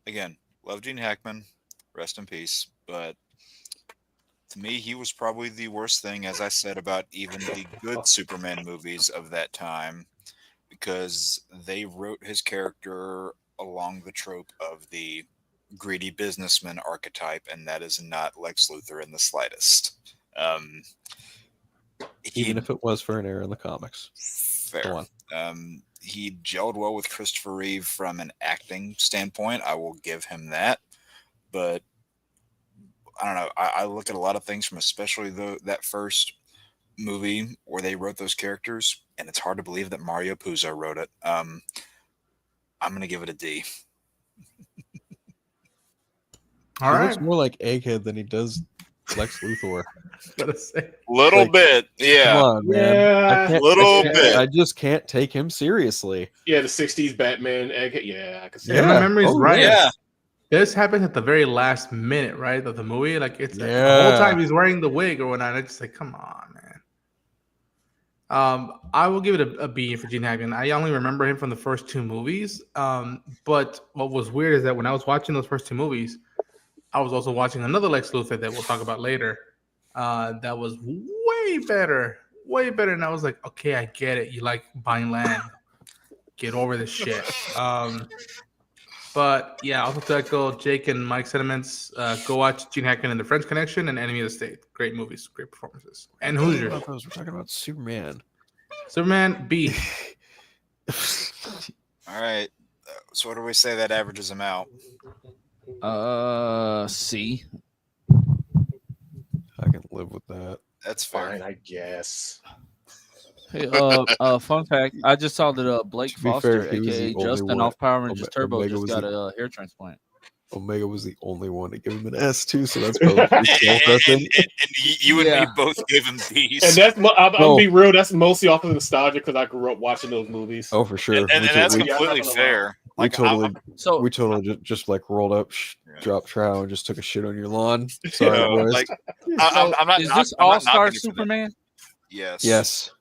again, love Gene Hackman, rest in peace. But to me, he was probably the worst thing, as I said, about even the good Superman movies of that time, because they wrote his character along the trope of the greedy businessman archetype, and that is not Lex Luthor in the slightest. Even if it was for an era in the comics. Fair. Go on. He gelled well with Christopher Reeve from an acting standpoint. I will give him that. But I don't know. I look at a lot of things from especially that first movie where they wrote those characters, and it's hard to believe that Mario Puzo wrote it. I'm going to give it a D. All He right. looks more like Egghead than he does Lex Luthor. Gotta say. Little bit. Yeah. Come on, man. Yeah, little bit. I just can't take him seriously. yeah, the '60s Batman. Yeah, I can see. Yeah, that. my memory's right. Yeah. This happens at the very last minute, right, of the movie. Like it's like, the Yeah. whole time he's wearing the wig or whatnot. It's just like, come on, man. I will give it a B for Gene Hackman. I only remember him from the first two movies. But what was weird is that when I was watching those first two movies, I was also watching another Lex Luthor that we'll talk about later. That was way better. And I was like, okay, I get it. You like buying land. get over this shit. But yeah, also to echo Jake and Mike's sentiments, go watch Gene Hackman and the French Connection and Enemy of the State. Great movies, great performances. And Hoosiers. I thought we're talking about Superman. Superman B. All right. So what do we say that averages him out? C. I can live with that. That's fair. Fine, I guess. Hey, fun fact: I just saw that Blake To be fair, Foster, he was the aka only Justin one- off Power Rangers Turbo, Omega just was got the- a hair transplant. Omega was the only one to give him an S too, so that's probably pretty And, self-evident. you and Yeah. me both gave him B's. And that's I'm No. gonna be real. That's mostly off of nostalgia because I grew up watching those movies. Oh, for sure. and that's we, Yeah, I'm completely not gonna fair. we Like, totally, So we totally just like rolled up, Yeah. dropped trow, and just took a shit on your lawn. Sorry, No, boys. like, I'm not. is knock- this I'm not All Star knocking you for that. Superman? Yes. Yes.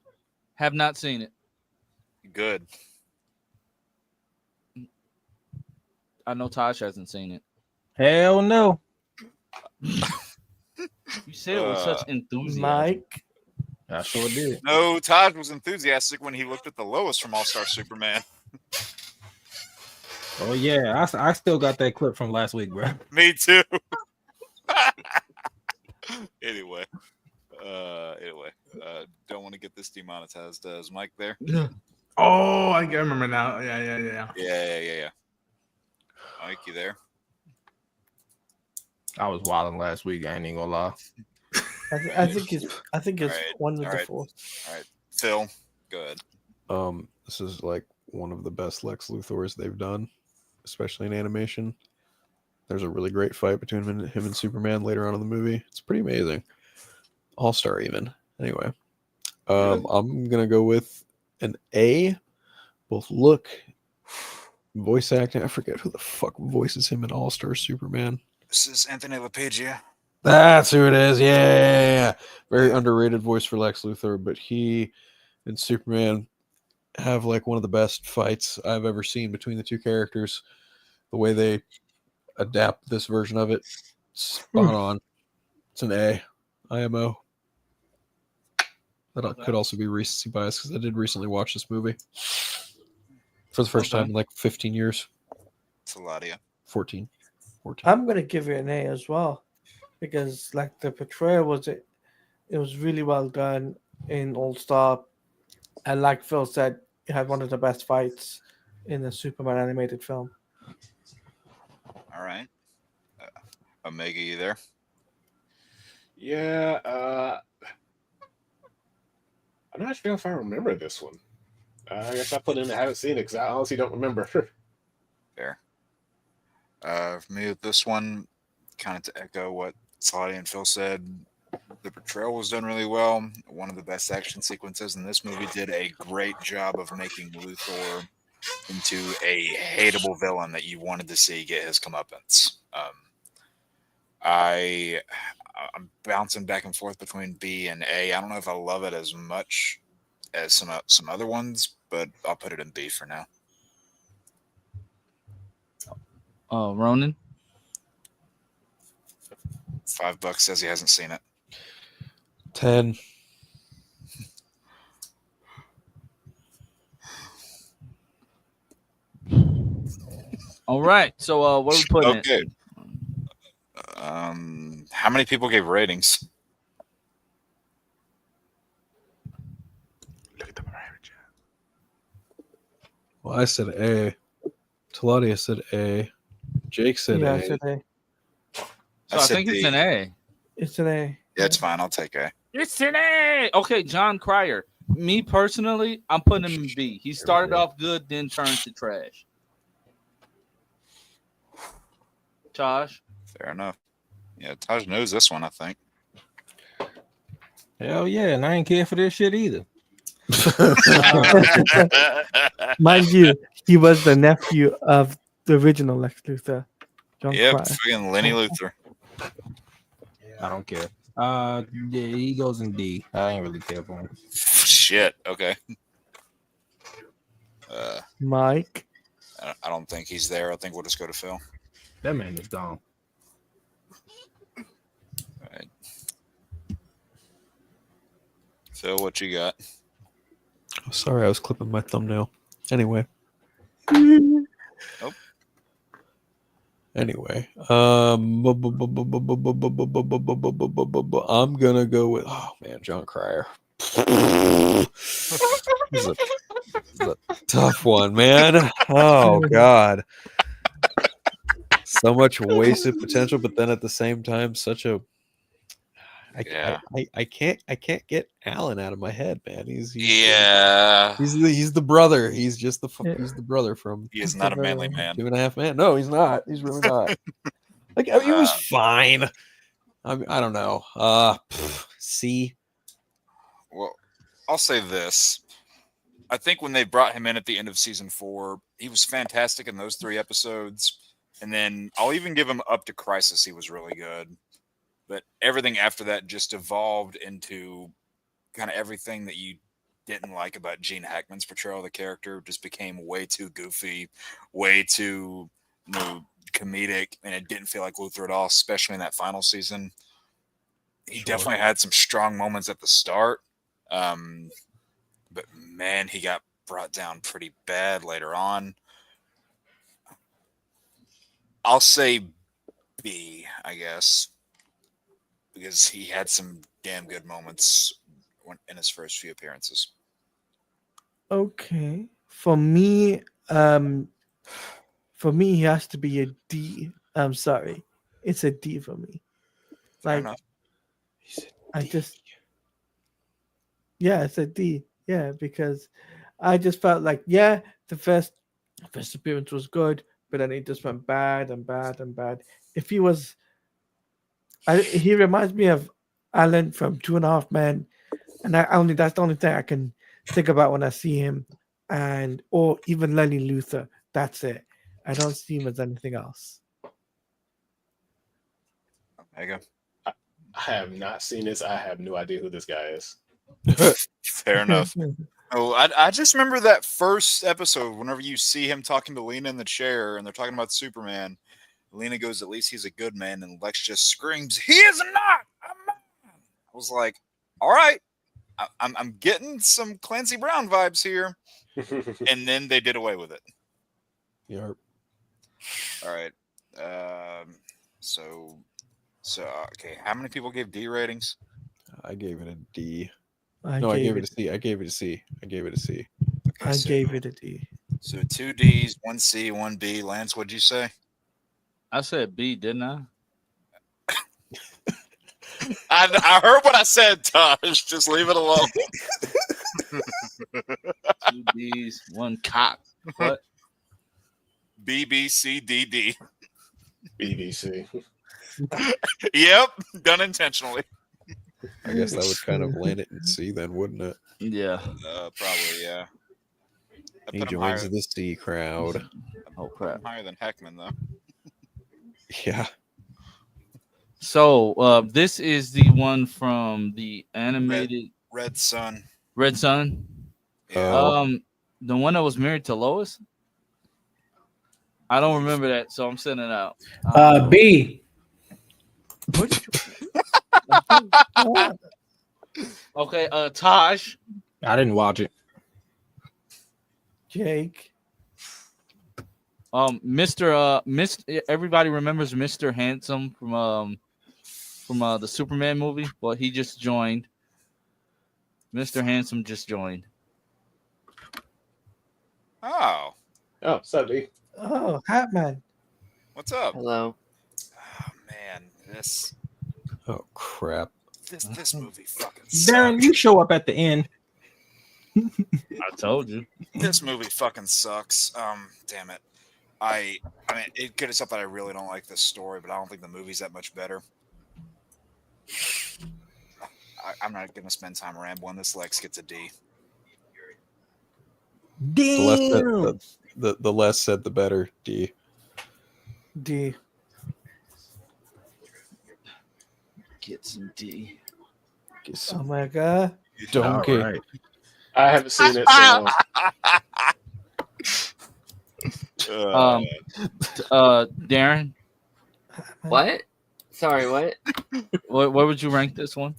Have not seen it. Good. I know Tosh hasn't seen it. Hell no. You said it with such enthusiasm. Mike. I sure did. No, Taj was enthusiastic when he looked at the Lois from All Star Superman. Oh yeah, I still got that clip from last week, bro. Me too. Anyway, don't want to get this demonetized. Is Mike there? Oh, I can remember now. Yeah. Yeah. Mike, you there? I was wilding last week. I ain't even gonna lie. I think it's Alright, one of the alright. four. All right, Phil, go ahead. This is like one of the best Lex Luthors they've done, especially in animation. There's a really great fight between him and Superman later on in the movie. It's pretty amazing. All-star even. Anyway, I'm gonna go with an A. Both look, voice acting. I forget who the fuck voices him in All-Star Superman. This is Anthony LaPaglia. That's who it is. Yeah. Very underrated voice for Lex Luthor, but he and Superman have like one of the best fights I've ever seen between the two characters. The way they adapt this version of it, spot on. It's an A. IMO. That could also be recency bias because I did recently watch this movie for the first time in like 15 years. It's a lot of you. 14. I'm gonna give it an A as well, because like the portrayal it was really well done in All Star, and like Phil said, it had one of the best fights in the Superman animated film. All right. Omega, you there? Yeah, I'm not sure if I remember this one. I guess I put in I haven't seen it because I honestly don't remember. Fair. For me, with this one, kind of to echo what Slotty and Phil said, the portrayal was done really well. One of the best action sequences in this movie did a great job of making Luthor into a hateable villain that you wanted to see get his comeuppance. I'm bouncing back and forth between B and A. I don't know if I love it as much as some other ones, but I'll put it in B for now. Ronan. $5 says he hasn't seen it. 10. All right. So what are we putting Okay. it? How many people gave ratings? Well, I said A. Taladia said A. Jake said Yeah, A. it's an A. So I said think it's D. an A. It's an A. Yeah, it's fine. I'll take A. It's an A. Okay, John Cryer. Me personally, I'm putting him in B. He started off good, then turned to trash. Josh. Fair enough. Yeah, Taj knows this one, I think. Hell yeah, and I ain't care for this shit either. Mind you, he was the nephew of the original Lex Luthor, John Yep, Cryer. friggin' Lenny Luthor. I don't care. Yeah, he goes in D. I ain't really care for him. Shit. Okay. Mike. I don't think he's there. I think we'll just go to Phil. That man is gone. All right. Phil, what you got? Sorry, I was clipping my thumbnail. Anyway, Anyway, I'm gonna go with John Cryer. This is a tough one, man. Oh God, so much wasted potential, but then at the same time, such a I can't get Alan out of my head, man. He's the brother. He's just he's the brother from. He is not a manly man. 2.5 Men. No, he's not. He's really not. Like he was fine. I don't know. C. Well, I'll say this. I think when they brought him in at the end of season 4, he was fantastic in those 3 episodes. And then I'll even give him up to Crisis. He was really good. But everything after that just evolved into kind of everything that you didn't like about Gene Hackman's portrayal of the character. Just became way too goofy, way too comedic, and it didn't feel like Luther at all, especially in that final season. He definitely had some strong moments at the start. But man, he got brought down pretty bad later on. I'll say B, I guess, because he had some damn good moments in his first few appearances. Okay. For me, he has to be a D. I'm sorry. It's a D for me. Like, it's a D. Yeah, because I just felt like, the first appearance was good, but then it just went bad and bad and bad. If he was, he reminds me of Alan from 2.5 Men, and that's the only thing I can think about when I see him, or even Lenny Luthor. That's it. I don't see him as anything else. There you go. I have not seen this. I have no idea who this guy is. Fair enough. Oh, I just remember that first episode. Whenever you see him talking to Lena in the chair, and they're talking about Superman, Lena goes, "At least he's a good man," and Lex just screams, "He is not a man!" I was like, "All right, I'm getting some Clancy Brown vibes here," and then they did away with it. Yep. All right. So okay. How many people gave D ratings? I gave it a D. I gave it a C. I gave it a C. I gave it a C. Okay, I gave it a D. So 2 Ds, 1 C, 1 B. Lance, what'd you say? I said B, didn't I? I heard what I said, Tosh. Just leave it alone. 2 D's, 1 cock. What? B, B, C, D, D. BBC. Yep, done intentionally. I guess that would kind of land it in C then, wouldn't it? Yeah. Probably, yeah. He joins the C crowd. Oh crap! Higher than Heckman, though. Yeah. So this is the one from the animated Red Sun. Red Sun. Yeah. The one that was married to Lois. I don't remember that, so I'm sending it out. B. Okay, Taj. I didn't watch it. Jake. Mr. Everybody remembers Mr. Handsome from the Superman movie. Well, he just joined. Mr. Handsome just joined. Oh, what's up, D? Oh, Hatman. what's up? Hello. Oh man, this Oh crap. movie fucking sucks. Darren, you show up at the end. I told you. This movie fucking sucks. Damn it. I mean, it could have something I really don't like this story, but I don't think the movie's that much better. I'm not gonna spend time rambling. This Lex gets a D. Damn. The less said, the better. D. D. Get some D. Get some Oh my god. donkey. All right. I haven't seen it. So. Darren, What? Sorry, what? what would you rank this one?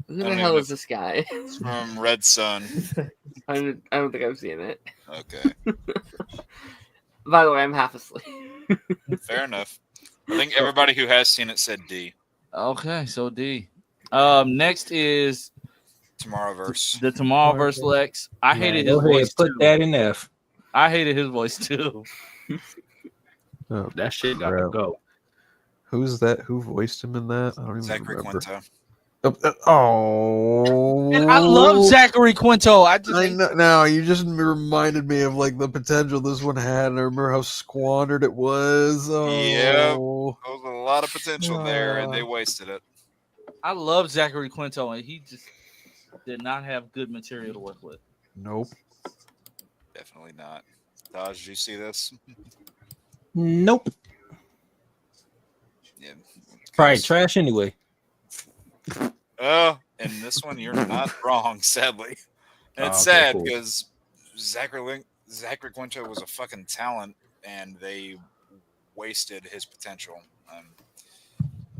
Who the hell is this guy? It's from Red Sun. I don't think I've seen it. Okay, By the way, I'm half asleep. fair enough. I think everybody who has seen it said D. Okay, so D. Next is Tomorrowverse. the Tomorrowverse Lex. I hated his Go ahead, voice put too. that in F. I hated his voice too. Oh, That shit got to crap. go. Who's that? Who voiced him in that? I don't even Zachary remember. Quinto. Oh, And I love Zachary Quinto. I just I hate- know. Now you just reminded me of like the potential this one had, and I remember how squandered it was. Oh, Yep. There was a lot of potential there, and they wasted it. I love Zachary Quinto, and he just did not have good material to work with. Nope. Definitely not. Dodge, did you see this? Nope. Yeah. Probably trash anyway. In this one, you're not wrong, sadly. And it's Okay, sad cool. because Zachary Quinto was a fucking talent, and they wasted his potential.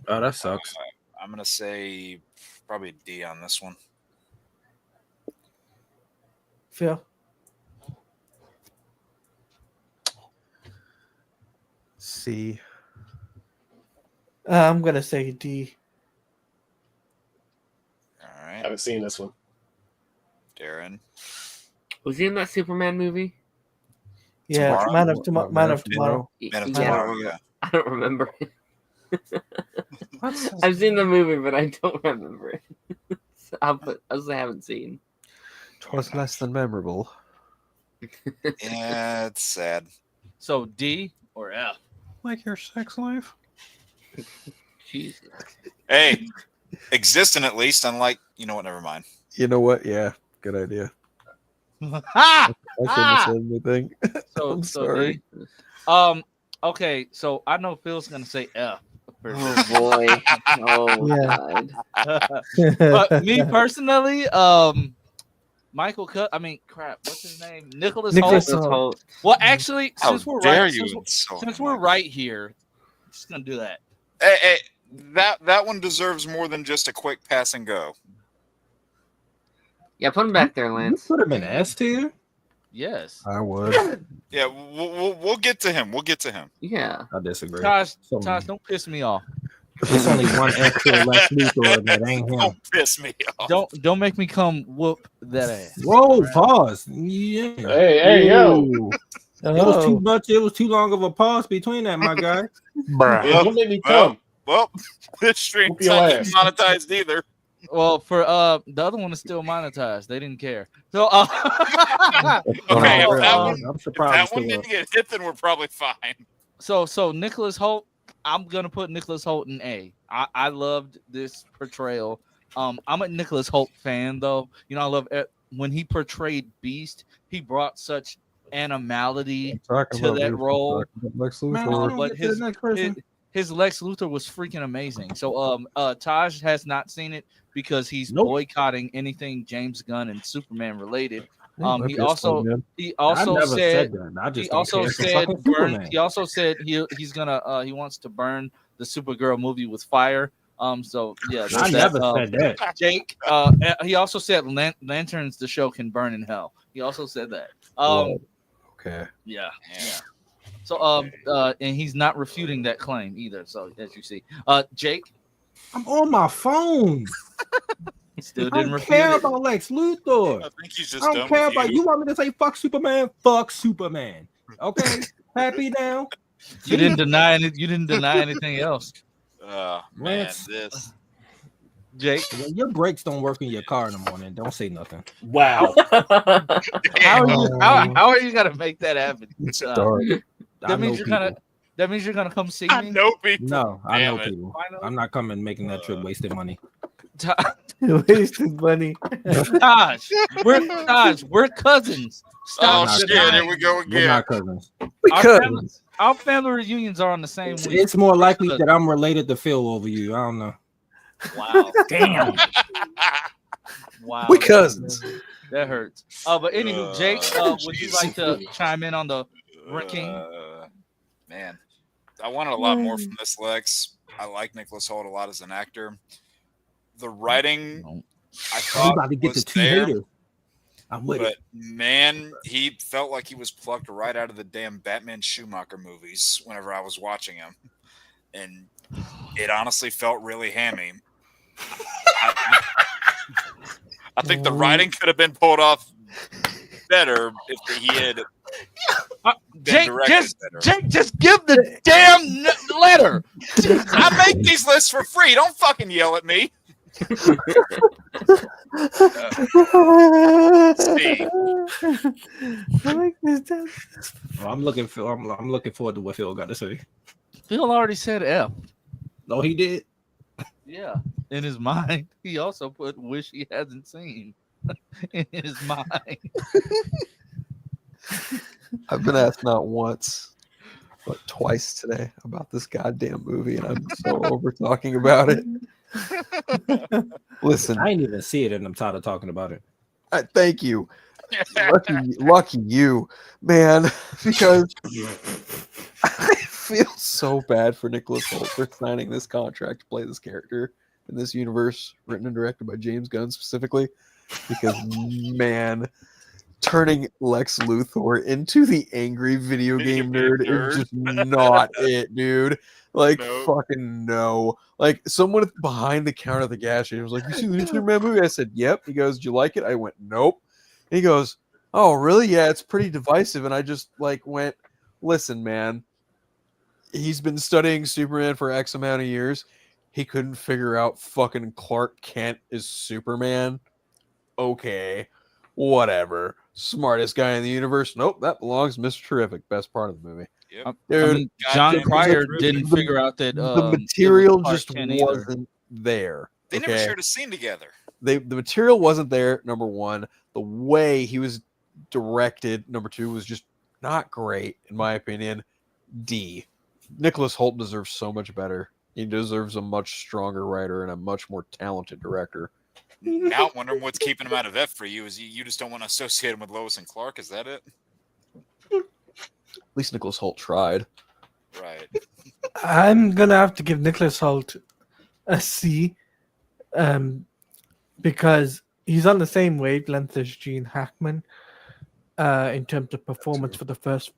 Oh, that sucks. I'm gonna say probably a D on this one. Phil. C. I'm gonna say D. All I right, haven't seen this one. Darren. Was he in that Superman movie? Yeah, Tomorrow? Man of Tomorrow. Man of Tomorrow. Man of Yeah, Tomorrow, yeah. I don't remember it. I've seen the movie, but I don't remember it. So I'll say I haven't seen. Twas less than memorable. Yeah, it's sad. So D or F? Like your sex life. Jesus. Hey, existing at least, unlike, you know what, never mind. You know what? Yeah, good idea. Ha! I shouldn't have said anything. So, I'm so sorry. D. Okay, so I know Phil's gonna say F. Oh boy. Oh Yeah. god. But me personally, Michael what's his name? Nicholas Nicholas Hoult. Hoult. Holt. Well, actually, How since we're dare right, you since, insult since him we're like right here, I'm just gonna do that. Hey, that one deserves more than just a quick pass and go. Yeah, put him back there, You Lance. put him in S tier? Yes, I would. Yeah, we'll get to him. We'll get to him. Yeah. I disagree. Tosh, Some- don't piss me off. It's only one F tier Lex Luthor that ain't him. Don't piss me off. Don't make me come whoop that ass. Whoa, pause. Yeah. Hey, yo. Ooh. It was too Oh, much. It was too long of a pause between that, my guy. Yeah, don't make me Well, come. Well, this stream's Whoop your not ass. monetized either. Well, for the other one is still monetized. They didn't care. So Okay, Oh, if that I'm one, if surprised. that it's one still didn't get hit, then we're probably fine. so Nicholas Hoult, I'm gonna put Nicholas Hoult in A. I loved this portrayal. I'm a Nicholas Hoult fan though. You know, I love when he portrayed Beast. He brought such animality to that role. Lex Man, Luthor. don't but get to the next person. His Lex Luthor was freaking amazing. So Taj has not seen it because he's Nope. boycotting anything James Gunn and Superman related. Yeah, He that's also fun, man. he I also never said that. I just he don't also care for said fucking burn, Superman. he also said he's gonna he wants to burn the Supergirl movie with fire. So yeah, I never said that. Jake. He also said lanterns the show can burn in hell. He also said that. Whoa. Okay. Yeah. So and he's not refuting that claim either. So as you see, Jake I'm on my phone. still I didn't don't refute care it. about Lex Luthor. I think he's just I done don't care with about you. Want me to say fuck Superman? Fuck Superman. Okay, happy now. You didn't deny it. You didn't deny anything else, Man, Lance. this. Jake. Your brakes don't work in your car in the morning. Don't say nothing. Wow. How are you gonna make that happen? Dark. I know people. That means you're gonna come see I me. know people. No, I know Damn it. people. I'm not coming making that trip, wasting money. wasted money. We're cousins. Oh Stop shit! denying. Here we go We're again. not cousins. Our family reunions are on the same week. It's more likely that I'm related to Phil over you. I don't know. Wow. Damn. Wow. We cousins. That hurts. But anywho, Jake, would you like to chime in on the ranking? Man, I wanted a lot more from this Lex. I like Nicholas Hoult a lot as an actor. The writing, I We thought about to get was to two there. haters. I'm with But it. man, he felt like he was plucked right out of the damn Batman Schumacher movies whenever I was watching him. And it honestly felt really hammy. I think the writing could have been pulled off better if he had been directed better. Jake, just give the damn letter. I make these lists for free. Don't fucking yell at me. See, I'm looking forward to what Phil got to say. Phil already said F. No, he did. Yeah, in his mind, he also put "wish he hasn't seen" in his mind. I've been asked not once, but twice today about this goddamn movie, and I'm so over talking about it. Listen, I ain't even see it, and I'm tired of talking about it. Thank you. Lucky you, man, because I feel so bad for Nicholas Hoult for signing this contract to play this character in this universe, written and directed by James Gunn specifically, because man, turning Lex Luthor into the angry video game nerd is just not it, dude. Like, fucking no. Like, someone behind the counter at the gas station was like, "You see the Superman movie?" I said, "Yep." He goes, "Do you like it?" I went, "Nope." And he goes, "Oh, really? Yeah, it's pretty divisive." And I just like went, "Listen, man. He's been studying Superman for X amount of years. He couldn't figure out fucking Clark Kent is Superman. Okay, whatever. Smartest guy in the universe. Nope, that belongs to Mr. Terrific. Best part of the movie." Yep. Dude, I mean, John Cryer didn't figure out that the material Clark just Kent either. wasn't there. They never shared a scene together. The material wasn't there. Number one, the way he was directed. Number two was just not great in my opinion. D. Nicholas Hoult deserves so much better. He deserves a much stronger writer and a much more talented director. Now I'm wondering what's keeping him out of F for you. Is you just don't want to associate him with Lois and Clark? Is that it? At least Nicholas Hoult tried. Right. I'm gonna have to give Nicholas Hoult a C, because he's on the same wavelength as Gene Hackman, in terms of performance for the first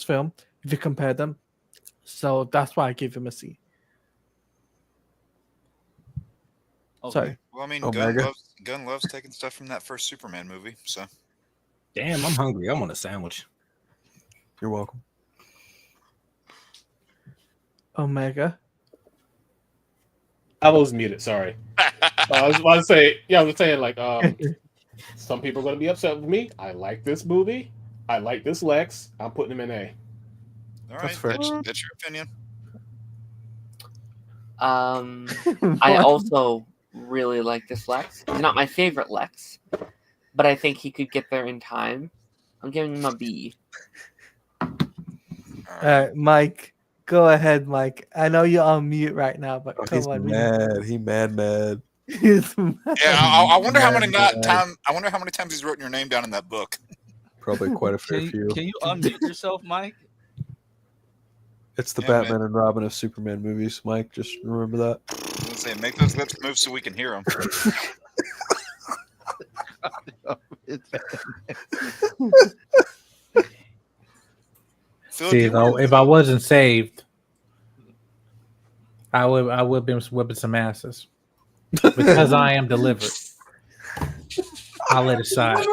film. If you compare them, so that's why I give him a C. Okay. Sorry. Well, I mean, Omega. Gunn loves taking stuff from that first Superman movie. So Damn, I'm hungry. I want a sandwich. You're welcome. Omega. I was muted. Sorry. I was about to say, I was saying like, some people are going to be upset with me. I like this movie. I like this Lex. I'm putting him in A. all right, that's your opinion. I also really like this Lex. He's not my favorite Lex, but I think he could get there in time. I'm giving him a B. Mike, go ahead, Mike. I know you're on mute right now, but He's come on. mad. He mad. He's mad. Yeah, I wonder how many times he's written your name down in that book. Probably quite a fair few. Can you unmute yourself, Mike? It's the Yeah, Batman and Robin of Superman movies, Mike. Just remember that. I was saying, make those lips move so we can hear them. See, if I wasn't saved, I would been whipping some asses. Because I am delivered, I'll let it slide.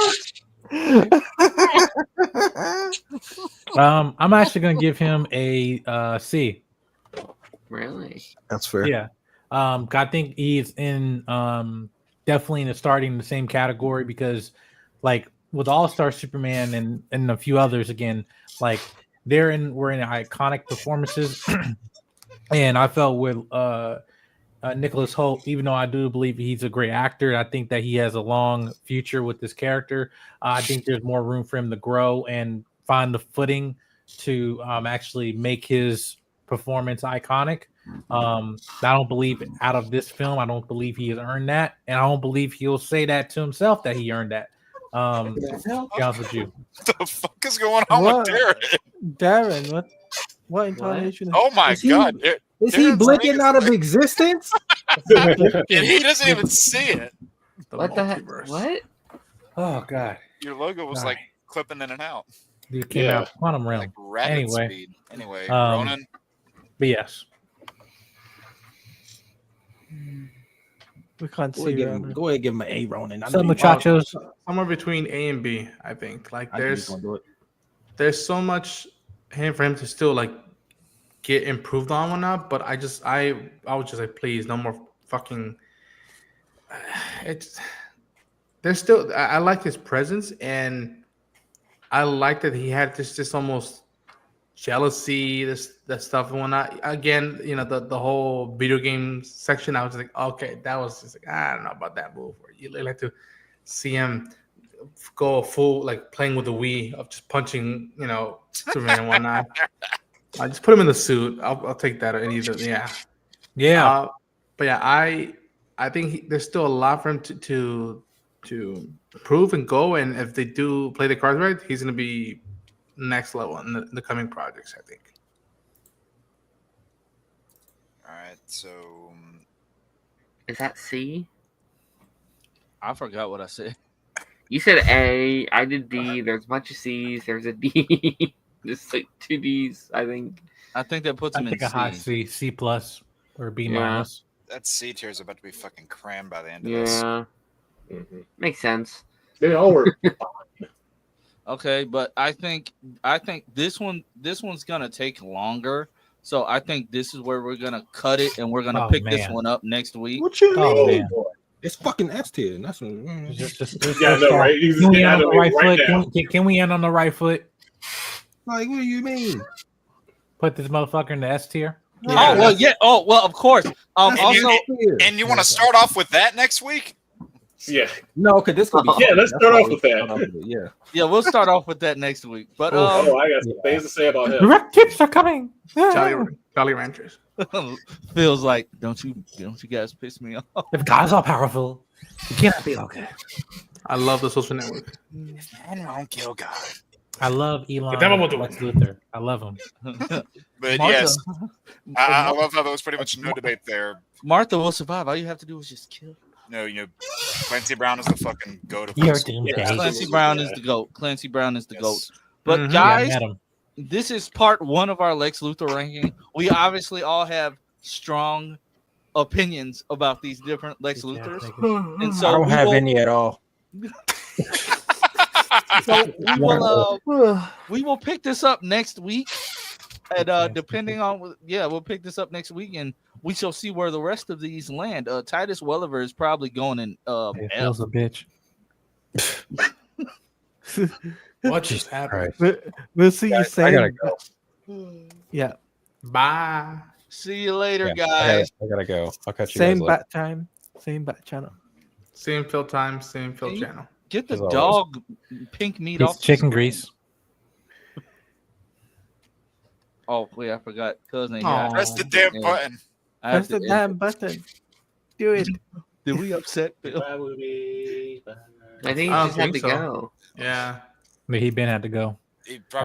I'm actually gonna give him a C. Really? That's fair. Yeah. I think he's in definitely starting the same category because, like, with All-Star Superman and a few others again, like we're in iconic performances, and I felt with Nicholas Hoult, even though I do believe he's a great actor, I think that he has a long future with this character. I think there's more room for him to grow and find the footing to actually make his performance iconic. I don't believe out of this film, I don't believe he has earned that, and I don't believe he'll say that to himself that he earned that. Be honest with you. What the fuck is going on with Darren, what incarnation? Oh my god! Is he blinking out of existence? And he doesn't even see it. What the heck? What? Oh god, Your logo was like Sorry. clipping in and out, you came Yeah. out quantum realm. like rabbit Anyway. speed. Anyway, Um, Ronan, But yes, We can't Go see ahead, give Ronan. him, go ahead, give him an A, Ronan. I know so you muchachos, Somewhere between A and B, I think. Like I knew you was gonna do it. there's so much for him to still like get improved on and whatnot. But I was just like, please, no more fucking. It's there's still I like his presence, and I like that he had this almost jealousy, that stuff and whatnot. Again, the whole video game section. I was like, okay, that was just like I don't know about that move. Where you like to see him go full like playing with the Wii of just punching, Superman and whatnot. I just put him in the suit. I'll take that. yeah. But yeah, I think there's still a lot for him to prove and go. And if they do play the cards right, he's going to be next level in the coming projects, I think. all right. So Is that C? I forgot what I said. You said A. I did D. There's a bunch of C's. There's a D. Just like 2 D's, I think. I think that puts I him in think a high C. C, C+ or B-. Yeah. that C tier is about to be fucking crammed by the end of this. Yeah, makes sense. They all work. Okay, but I think this one's gonna take longer. So I think this is where we're gonna cut it, and we're gonna pick this one up next week. What you Oh mean? man, It's fucking S tier. That's what, Yeah, I know, right? You just Can we get end out on of the it right right foot? now. Can we end on the right foot? like, what do you mean? Put this motherfucker in the S tier. Oh well, yeah. Oh well, of course. That's Also, S tier. And you want to start off with that next week? Yeah. No, because this could be. Yeah, let's That's start why off we with that. start off with it, Yeah. yeah, we'll start off with that next week. But Oh, I got some things to say about him. Direct tips are coming. Jolly Ranchers. feels like don't you guys piss me off? If God's all powerful, it cannot be okay. I love the social network. Man won't kill God. I love Elon. The devil will do Lex Luthor. I love him. But Martha- yes, I love how there was pretty much no debate there. Martha will survive. All you have to do is just kill. No, Clancy Brown is the fucking goat of You're this. doomsday. Clancy Brown is the GOAT. Clancy Brown is the Yes. GOAT. But Mhm. Yeah, I guys, met him. this is part 1 of our Lex Luthor ranking. We obviously all have strong opinions about these different Lex Luthors. And so I don't we have will- any at all. So we will pick this up next week. And depending on we'll pick this up next week and we shall see where the rest of these land. Titus Welliver is probably going in It F. feels a bitch. What just happened? We'll see you I same. gotta go. Yeah, Bye. See you later, Yeah, guys. I gotta go. I'll catch you same guys later. bat time, same bat channel. Same fill time, same fill channel. Get the As always. dog pink meat Piece off of the chicken screen. grease. Oh wait, I forgot. Cousin. Aw. Press the damn Yeah. button. I have Press the to- damn button. Do it. Did we upset Bill? Bye, Woody. Bye. I think I you don't just had think to so. go. Yeah. But he been had to go. He probably